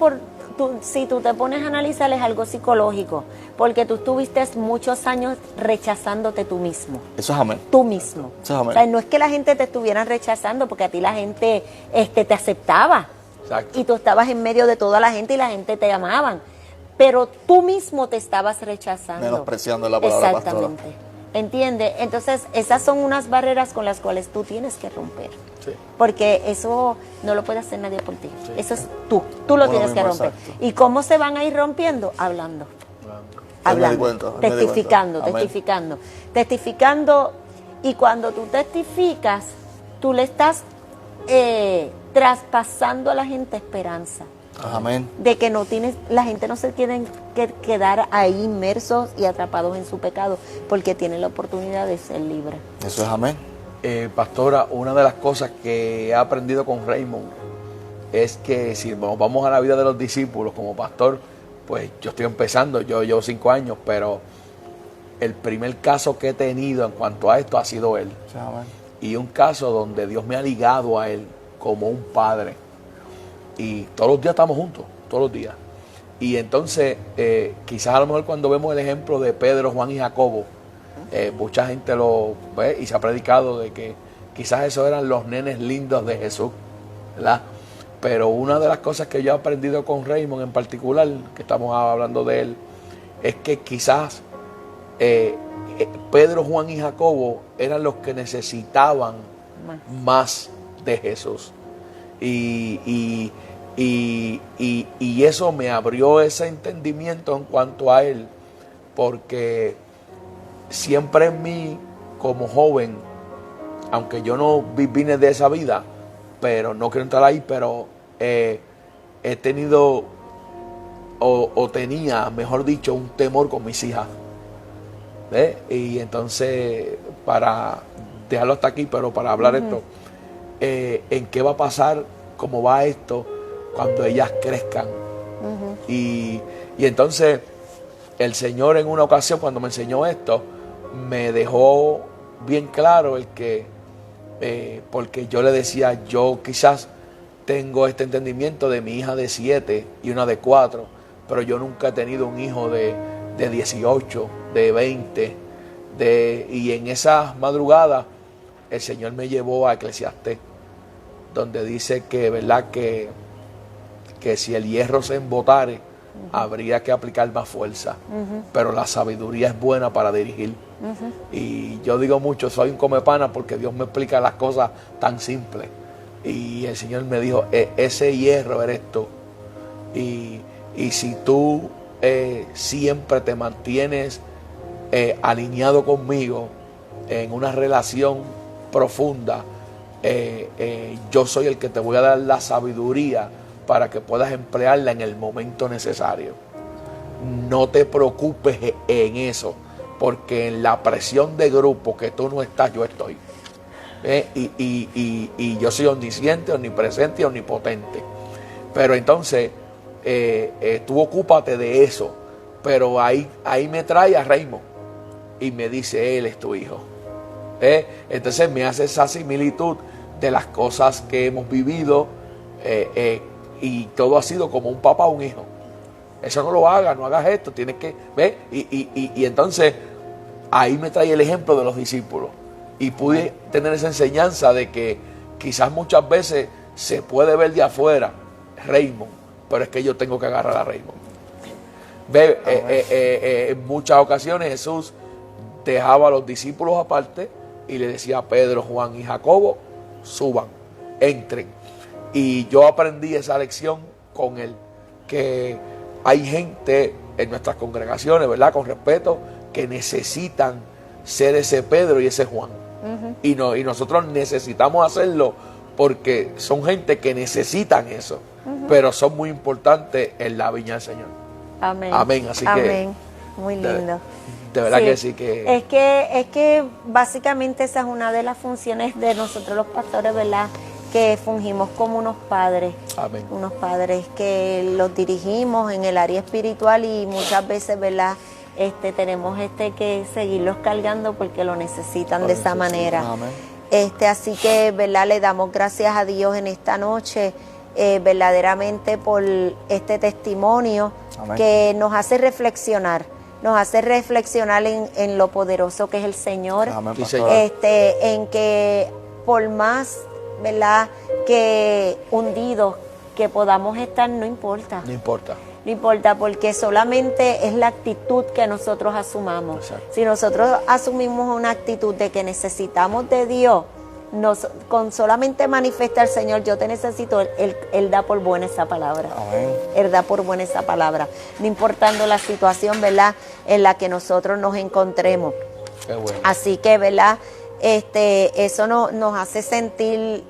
S2: si tú te pones a analizar es algo psicológico, porque tú estuviste muchos años rechazándote tú mismo.
S3: Eso es amén.
S2: Tú mismo.
S3: Eso es amén.
S2: O sea, no es que la gente te estuviera rechazando, porque a ti la gente te aceptaba.
S4: Exacto.
S2: Y tú estabas en medio de toda la gente y la gente te amaban. Pero tú mismo te estabas rechazando.
S3: Menospreciando la palabra pastora.
S2: Exactamente. ¿Entiendes? Entonces, esas son unas barreras con las cuales tú tienes que romper.
S4: Sí.
S2: Porque eso no lo puede hacer nadie por ti. Eso es tú. Tú lo
S3: Uno
S2: tienes que
S3: mismo,
S2: romper.
S3: exacto.
S2: ¿Y cómo se van a ir rompiendo? Hablando.
S3: Me di cuenta, me di
S2: Testificando,
S3: cuenta. Amén.
S2: testificando. Testificando. Y cuando tú testificas, tú le estás traspasando a la gente esperanza.
S3: Amén.
S2: De que la gente no se tiene que quedar ahí inmersos y atrapados en su pecado, porque tienen la oportunidad de ser libres.
S3: Eso es amén.
S4: Pastora, una de las cosas que he aprendido con Raymond es que si nos vamos a la vida de los discípulos como pastor, pues yo estoy empezando, yo llevo 5 años, pero el primer caso que he tenido en cuanto a esto ha sido él.
S3: Eso es amén.
S4: Y un caso donde Dios me ha ligado a él como un padre. Y todos los días estamos juntos, todos los días. Y entonces, quizás a lo mejor cuando vemos el ejemplo de Pedro, Juan y Jacobo, mucha gente lo ve y se ha predicado de que quizás esos eran los nenes lindos de Jesús, ¿verdad? Pero una de las cosas que yo he aprendido con Raymond en particular, que estamos hablando de él, es que quizás Pedro, Juan y Jacobo eran los que necesitaban más de Jesús. Y eso me abrió ese entendimiento en cuanto a él, porque siempre en mí, como joven, aunque yo no vine de esa vida, pero no quiero entrar ahí, pero he tenido o tenía, mejor dicho, un temor con mis hijas. ¿Ves? Y entonces, para dejarlo hasta aquí, pero para hablar esto, en qué va a pasar, cómo va esto cuando ellas crezcan. Y entonces el Señor en una ocasión, cuando me enseñó esto, me dejó bien claro el que porque yo le decía, yo quizás tengo este entendimiento de mi hija de 7 y una de 4, pero yo nunca he tenido un hijo de 18, de 20, y en esas madrugadas el Señor me llevó a Eclesiastés, donde dice que, ¿verdad?, que si el hierro se embotare, habría que aplicar más fuerza, pero la sabiduría es buena para dirigir. Y yo digo mucho, soy un comepana porque Dios me explica las cosas tan simples. Y el Señor me dijo, ese hierro eres tú. Y si tú siempre te mantienes alineado conmigo en una relación profunda, yo soy el que te voy a dar la sabiduría para que puedas emplearla en el momento necesario. No te preocupes en eso, porque en la presión de grupo que tú no estás, yo estoy. Y yo soy omnisciente, omnipresente y omnipotente. Pero entonces, tú ocúpate de eso. Pero ahí me trae a Raymond y me dice, él es tu hijo. Entonces me hace esa similitud de las cosas que hemos vivido y todo ha sido como un papá o un hijo. Eso no lo hagas, no hagas esto, tienes que ver. Y entonces ahí me trae el ejemplo de los discípulos y pude tener esa enseñanza de que quizás muchas veces se puede ver de afuera Raymond, pero es que yo tengo que agarrar a Raymond. En muchas ocasiones Jesús dejaba a los discípulos aparte y le decía a Pedro, Juan y Jacobo, suban, entren. Y yo aprendí esa lección con él, que hay gente en nuestras congregaciones, ¿verdad?, con respeto, que necesitan ser ese Pedro y ese Juan. Y nosotros necesitamos hacerlo porque son gente que necesitan eso, pero son muy importantes en la viña del Señor.
S2: Amén.
S4: Amén. Así
S2: Amén. Muy lindo.
S4: De verdad que sí que...
S2: Es que básicamente esa es una de las funciones de nosotros los pastores, ¿verdad? Que fungimos como unos padres.
S4: Amén.
S2: Unos padres que los dirigimos en el área espiritual y muchas veces, ¿verdad? Tenemos que seguirlos cargando porque lo necesitan de esa manera.
S3: Amén.
S2: Así que, ¿verdad? Le damos gracias a Dios en esta noche, verdaderamente por este testimonio. Amén. Que nos hace reflexionar en lo poderoso que es el Señor.
S3: Amén,
S2: en que por más, ¿verdad?, que hundidos que podamos estar, no importa.
S4: No importa.
S2: No importa, porque solamente es la actitud que nosotros asumamos.
S4: Exacto.
S2: Si nosotros asumimos una actitud de que necesitamos de Dios, con solamente manifestar, Señor, yo te necesito, Él da por buena esa palabra.
S3: Amén.
S2: Él da por buena esa palabra, no importando la situación, ¿verdad?, en la que nosotros nos encontremos.
S4: Qué bueno.
S2: Así que, ¿verdad?, eso nos hace sentir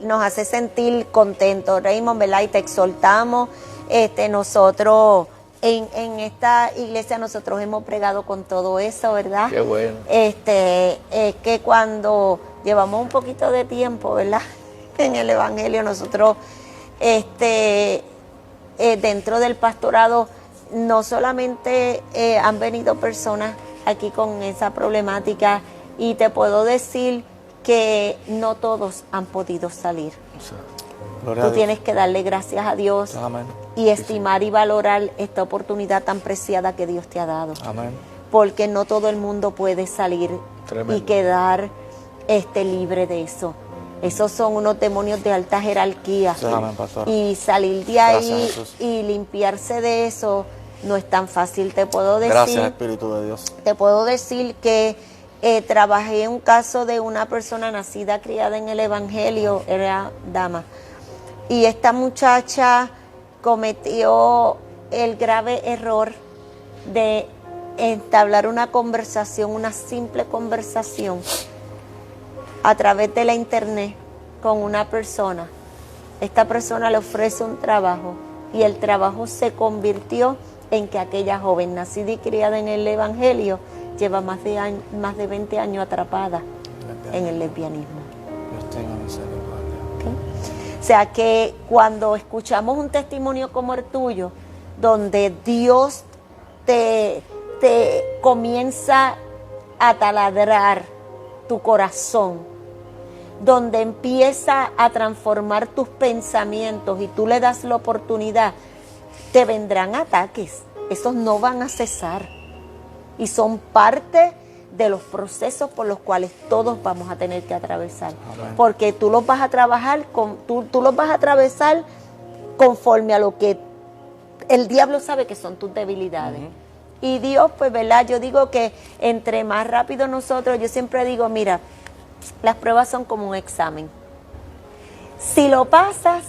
S2: contentos, Raymond, ¿verdad? Y te exhortamos. Nosotros en esta iglesia nosotros hemos pregado con todo eso, ¿verdad?
S4: Qué bueno.
S2: Es que cuando llevamos un poquito de tiempo, ¿verdad?, en el evangelio, nosotros dentro del pastorado no solamente han venido personas aquí con esa problemática, y te puedo decir que no todos han podido salir. Tú tienes que darle gracias a Dios.
S3: Amén.
S2: Y estimar y valorar esta oportunidad tan preciada que Dios te ha dado.
S3: Amén.
S2: Porque no todo el mundo puede salir.
S4: Tremendo.
S2: Y quedar libre de eso. Esos son unos demonios de alta jerarquía.
S3: Sí, amén, pastor.
S2: Y salir de ahí
S3: Gracias,
S2: y limpiarse de eso no es tan fácil. Te puedo decir.
S3: Gracias, Espíritu de Dios.
S2: Te puedo decir que trabajé un caso de una persona nacida, criada en el Evangelio, era dama. Y esta muchacha cometió el grave error de entablar una conversación, una simple conversación, a través de la internet con una persona. Esta persona le ofrece un trabajo y el trabajo se convirtió en que aquella joven nacida y criada en el Evangelio lleva más de 20 años atrapada en el lesbianismo.
S3: Dios tenga misericordia.
S2: ¿Okay? O sea que cuando escuchamos un testimonio como el tuyo, donde Dios te comienza a taladrar tu corazón, donde empieza a transformar tus pensamientos y tú le das la oportunidad, te vendrán ataques. Esos no van a cesar. Y son parte de los procesos por los cuales todos vamos a tener que atravesar. Amén. Porque tú los vas a trabajar, tú los vas a atravesar conforme a lo que el diablo sabe que son tus debilidades. Y Dios, pues, ¿verdad? Yo digo que entre más rápido nosotros, yo siempre digo, mira, las pruebas son como un examen. Si lo pasas,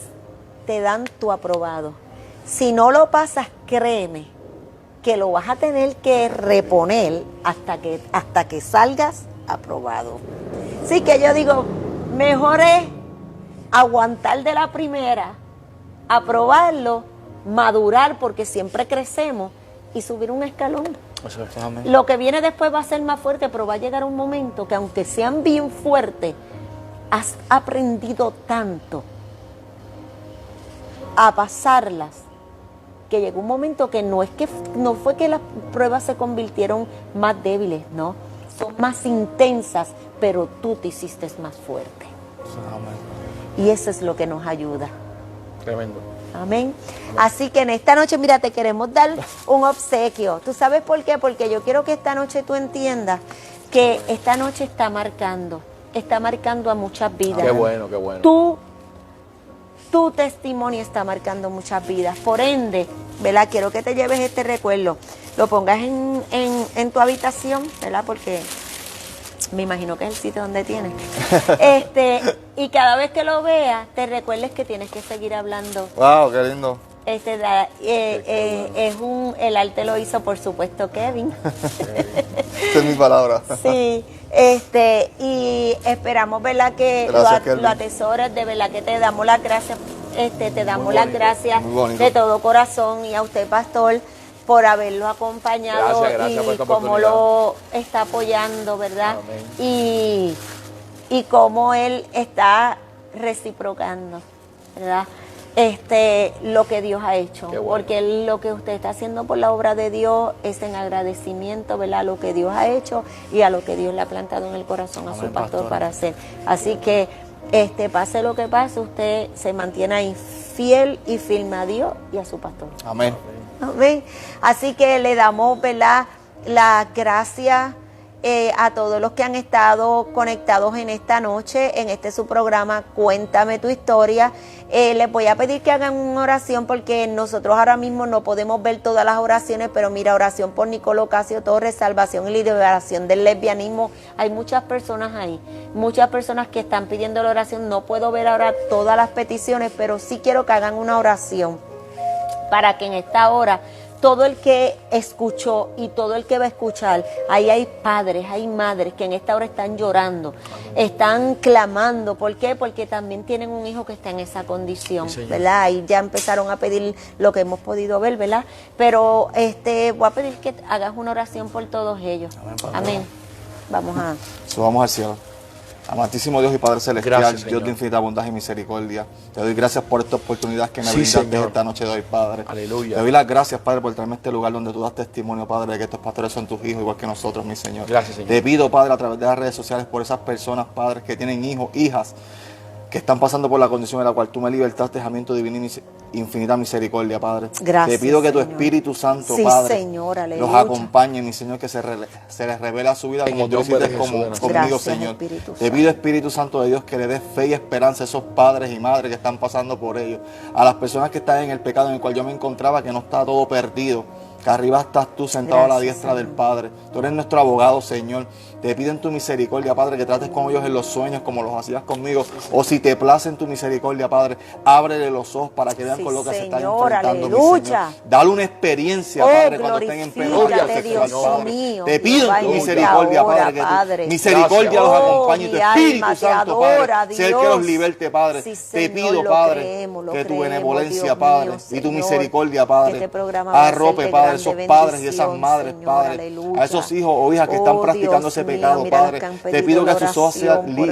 S2: te dan tu aprobado. Si no lo pasas, créeme que lo vas a tener que reponer hasta que salgas aprobado. Así que yo digo, mejor es aguantar de la primera, aprobarlo, madurar, porque siempre crecemos, y subir un escalón. Lo que viene después va a ser más fuerte, pero va a llegar un momento que aunque sean bien fuertes, has aprendido tanto a pasarlas, que llegó un momento que no fue que las pruebas se convirtieron más débiles, no, son más intensas, pero tú te hiciste más fuerte.
S3: Amén.
S2: Y eso es lo que nos ayuda.
S4: Tremendo.
S2: Amén. Así que en esta noche, mira, te queremos dar un obsequio. ¿Tú sabes por qué? Porque yo quiero que esta noche tú entiendas que esta noche está marcando a muchas vidas.
S4: Qué bueno, qué bueno.
S2: Tu testimonio está marcando muchas vidas. Por ende, ¿verdad? Quiero que te lleves este recuerdo, lo pongas en tu habitación, ¿verdad? Porque me imagino que es el sitio donde tienes. Y cada vez que lo veas, te recuerdes que tienes que seguir hablando.
S3: Wow, qué lindo.
S2: El arte lo hizo, por supuesto, Kevin.
S3: Esa es mi palabra.
S2: Sí, y esperamos, ¿verdad?, que lo atesores, de verdad que te damos las gracias, te damos las gracias de todo corazón, y a usted, pastor, por haberlo acompañado.
S4: Gracias por esta
S2: cómo lo está apoyando, ¿verdad?
S4: Amén.
S2: Y cómo él está reciprocando, ¿verdad? Lo que Dios ha hecho,
S4: Qué bueno.
S2: porque lo que usted está haciendo por la obra de Dios es en agradecimiento, ¿verdad?, a lo que Dios ha hecho y a lo que Dios le ha plantado en el corazón a su pastor para hacer. Así que pase lo que pase, usted se mantiene ahí fiel y firme a Dios y a su pastor.
S3: Amén.
S2: Amén. Así que le damos, ¿verdad?, las gracias a todos los que han estado conectados en esta noche, en su programa Cuéntame tu Historia. Les voy a pedir que hagan una oración, porque nosotros ahora mismo no podemos ver todas las oraciones, pero mira, oración por Nicolo Casio Torres, salvación y liberación del lesbianismo. Hay muchas personas ahí, muchas personas que están pidiendo la oración. No puedo ver ahora todas las peticiones, pero sí quiero que hagan una oración para que en esta hora todo el que escuchó y todo el que va a escuchar, ahí hay padres, hay madres que en esta hora están llorando, están clamando. ¿Por qué? Porque también tienen un hijo que está en esa condición,
S4: Sí,
S2: ¿verdad? Y ya empezaron a pedir lo que hemos podido ver, ¿verdad? Pero voy a pedir que hagas una oración por todos ellos. Amén. Vamos a...
S3: Subamos al cielo. Amantísimo Dios y Padre Celestial,
S4: Gracias,
S3: Dios de infinita bondad y misericordia, te doy gracias por esta oportunidad que me brindaste esta noche de hoy, Padre.
S4: Aleluya.
S3: Te doy las gracias, Padre, por traerme a este lugar donde tú das testimonio, Padre, de que estos pastores son tus hijos, igual que nosotros, mi Señor.
S4: Gracias, Señor.
S3: Te pido, Padre, a través de las redes sociales, por esas personas, Padre, que tienen hijos, hijas, que están pasando por la condición en la cual tú me libertaste, jamamiento divino y infinita misericordia, Padre.
S2: Gracias,
S3: Te pido que tu
S2: Señor.
S3: Espíritu Santo,
S2: Sí,
S3: Padre,
S2: Señor, aleluya.
S3: los acompañe, mi Señor, que se les revela su vida
S4: En
S3: como
S4: el
S3: tú lo
S4: nombre de
S3: hiciste
S4: Jesús de Nazaret.
S3: conmigo,
S2: Gracias,
S3: Señor.
S2: Espíritu
S3: Te
S2: Santo.
S3: pido, Espíritu Santo de Dios, que le des fe y esperanza a esos padres y madres que están pasando por ellos, a las personas que están en el pecado en el cual yo me encontraba, que no está todo perdido, que arriba estás tú sentado a la
S2: Gracias,
S3: diestra del
S2: Señor.
S3: Padre. Tú eres nuestro abogado, Señor. Te pido en tu misericordia, Padre, que trates con ellos en los sueños como los hacías conmigo. O si te place en tu misericordia, Padre, ábrele los ojos para que vean
S2: Sí,
S3: con lo que se están
S2: Señor,
S3: enfrentando, mi
S2: aleluya.
S3: Señor. Dale una experiencia,
S2: Oh,
S3: Padre, cuando estén en
S2: glorifícate,
S3: penuria
S2: Dios
S3: sexual, Padre.
S2: mío.
S3: Te pido en tu
S2: Vaya
S3: misericordia,
S2: ahora,
S3: Padre, que tu
S2: Padre.
S3: misericordia los
S2: Oh,
S3: acompañe y tu
S2: mi
S3: Espíritu
S2: alma te
S3: Santo,
S2: adora,
S3: Padre, sea el que los
S2: Dios.
S3: liberte, Padre.
S2: Sí,
S3: Te
S2: Señor,
S3: pido,
S2: lo
S3: Padre,
S2: creemos, lo
S3: que tu
S2: creemos,
S3: benevolencia,
S2: Dios
S3: Padre,
S2: mío,
S3: y tu
S2: Señor.
S3: misericordia, Padre,
S2: Este programa va a ser
S3: arrope,
S2: de
S3: Padre,
S2: grande
S3: esos padres y esas
S2: bendición,
S3: madres,
S2: Señor,
S3: Padre,
S2: aleluya.
S3: a esos hijos o hijas que están
S2: Oh,
S3: practicando
S2: Dios
S3: ese
S2: mío,
S3: pecado,
S2: mira los
S3: Padre.
S2: que han
S3: Te
S2: pedido
S3: pido que
S2: la
S3: sus ojos sean
S2: oración por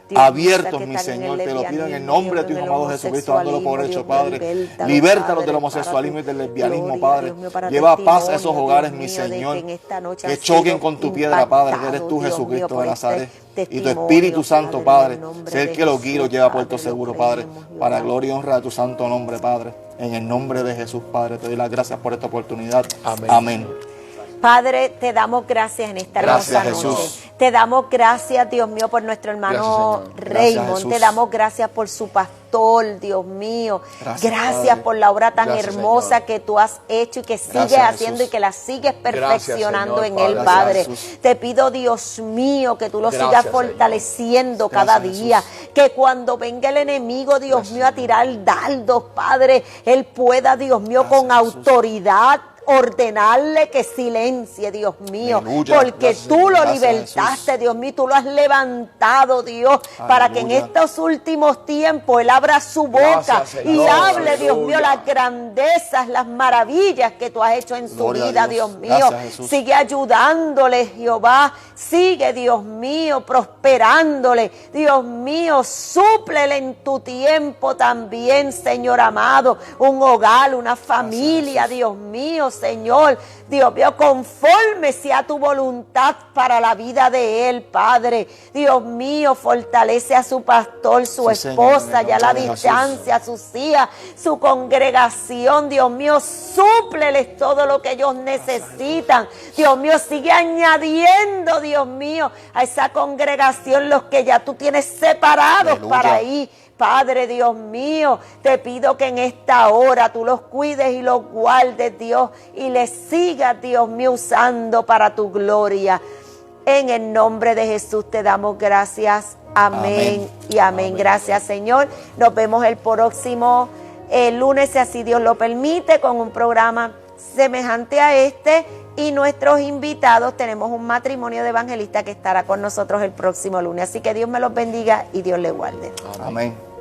S2: Dios
S3: abiertos,
S2: mío,
S3: mi
S2: que están en
S3: Señor.
S2: el
S3: Te lo pido en el
S2: lesbianismo,
S3: nombre de
S2: Dios
S3: tu
S2: mío,
S3: amado
S2: en el
S3: Jesucristo, dándolo por
S2: homosexualismo,
S3: hecho,
S2: Dios mío,
S3: Padre.
S2: libértalos,
S3: Libértalos
S2: Padre,
S3: del
S2: para
S3: homosexualismo y
S2: tu
S3: del lesbianismo,
S2: gloria,
S3: Padre.
S2: Dios mío, para
S3: Lleva paz a
S2: testimonio,
S3: esos hogares,
S2: Dios
S3: mi
S2: mío, de que
S3: Señor.
S2: en esta noche
S3: Que
S2: han
S3: choquen
S2: sido
S3: con tu piedra, Padre, que eres tú,
S2: impactados, Dios mío,
S3: Jesucristo
S2: por
S3: de Nazaret.
S2: este
S3: Y tu
S2: testimonio,
S3: Espíritu Santo,
S2: en
S3: Padre,
S2: el nombre
S3: sé el
S2: de
S3: que lo
S2: Jesús,
S3: guíe y lo lleva a
S2: Padre,
S3: puerto
S2: lo
S3: seguro, Padre,
S2: creemos, Jehová.
S3: para gloria y honra de tu santo nombre, Padre. En el nombre de Jesús, Padre, te doy las gracias por esta oportunidad.
S4: Amén.
S3: Amén.
S2: Padre, te damos gracias en esta
S3: Gracias,
S2: hermosa noche.
S3: Jesús.
S2: Te damos gracias, Dios mío, por nuestro hermano
S4: Gracias, Señor.
S3: Gracias,
S2: Raymond.
S3: Jesús.
S2: Te damos gracias por su pastor, Dios mío.
S3: Gracias,
S2: Gracias
S3: Padre.
S2: por la obra tan
S4: Gracias,
S2: hermosa
S4: Señor.
S2: que tú has hecho y que sigues
S3: Gracias,
S2: haciendo
S3: Jesús.
S2: y que la sigues perfeccionando
S4: Señor,
S2: en
S4: Padre.
S2: él,
S3: Gracias,
S2: Padre.
S3: Jesús.
S2: Te pido, Dios mío, que tú lo
S4: Gracias,
S2: sigas
S4: Señor.
S2: fortaleciendo
S3: Gracias,
S2: cada
S3: Jesús.
S2: día. Que cuando venga el enemigo, Dios mío, a tirar dardos, Padre, él pueda, Dios mío,
S3: Gracias,
S2: con
S3: Jesús.
S2: autoridad ordenarle que silencie, Dios mío,
S3: Aleluya.
S2: porque
S3: Gracias,
S2: tú
S3: Señor.
S2: lo
S3: Gracias,
S2: libertaste,
S3: Jesús.
S2: Dios mío, tú lo has levantado, Dios, para que en
S3: Aleluya.
S2: estos últimos tiempos Él abra su boca
S4: Gracias,
S2: y
S4: Señor.
S2: hable, Dios
S4: Aleluya.
S2: mío, las grandezas, las maravillas que tú has hecho en su
S3: Gloria a
S2: vida,
S3: Dios.
S2: Dios mío.
S3: Gracias, Jesús.
S2: Sigue ayudándole, Jehová, sigue, Dios mío, prosperándole, Dios mío, súplele en tu tiempo también, Señor amado, un hogar, una familia, Dios mío, Señor, Dios mío, conforme sea tu voluntad para la vida de él, Padre. Dios mío, fortalece a su pastor, su
S3: Sí, Señor,
S2: esposa,
S3: en el
S2: ya a la
S3: nombre de
S2: distancia, a sus hijas, su congregación. Dios mío, súpleles todo lo que ellos necesitan. Dios mío, sigue añadiendo, Dios mío, a esa congregación los que ya tú tienes separados
S3: Aleluya.
S2: para ir. Padre, Dios mío, te pido que en esta hora tú los cuides y los guardes, Dios, y les sigas, Dios mío, usando para tu gloria. En el nombre de Jesús te damos gracias. Amén, y amén.
S3: Amén.
S2: Gracias, Señor. Nos vemos el próximo lunes, si así Dios lo permite, con un programa semejante a este. Y nuestros invitados, tenemos un matrimonio de evangelistas que estará con nosotros el próximo lunes. Así que Dios me los bendiga y Dios les guarde.
S3: Amén.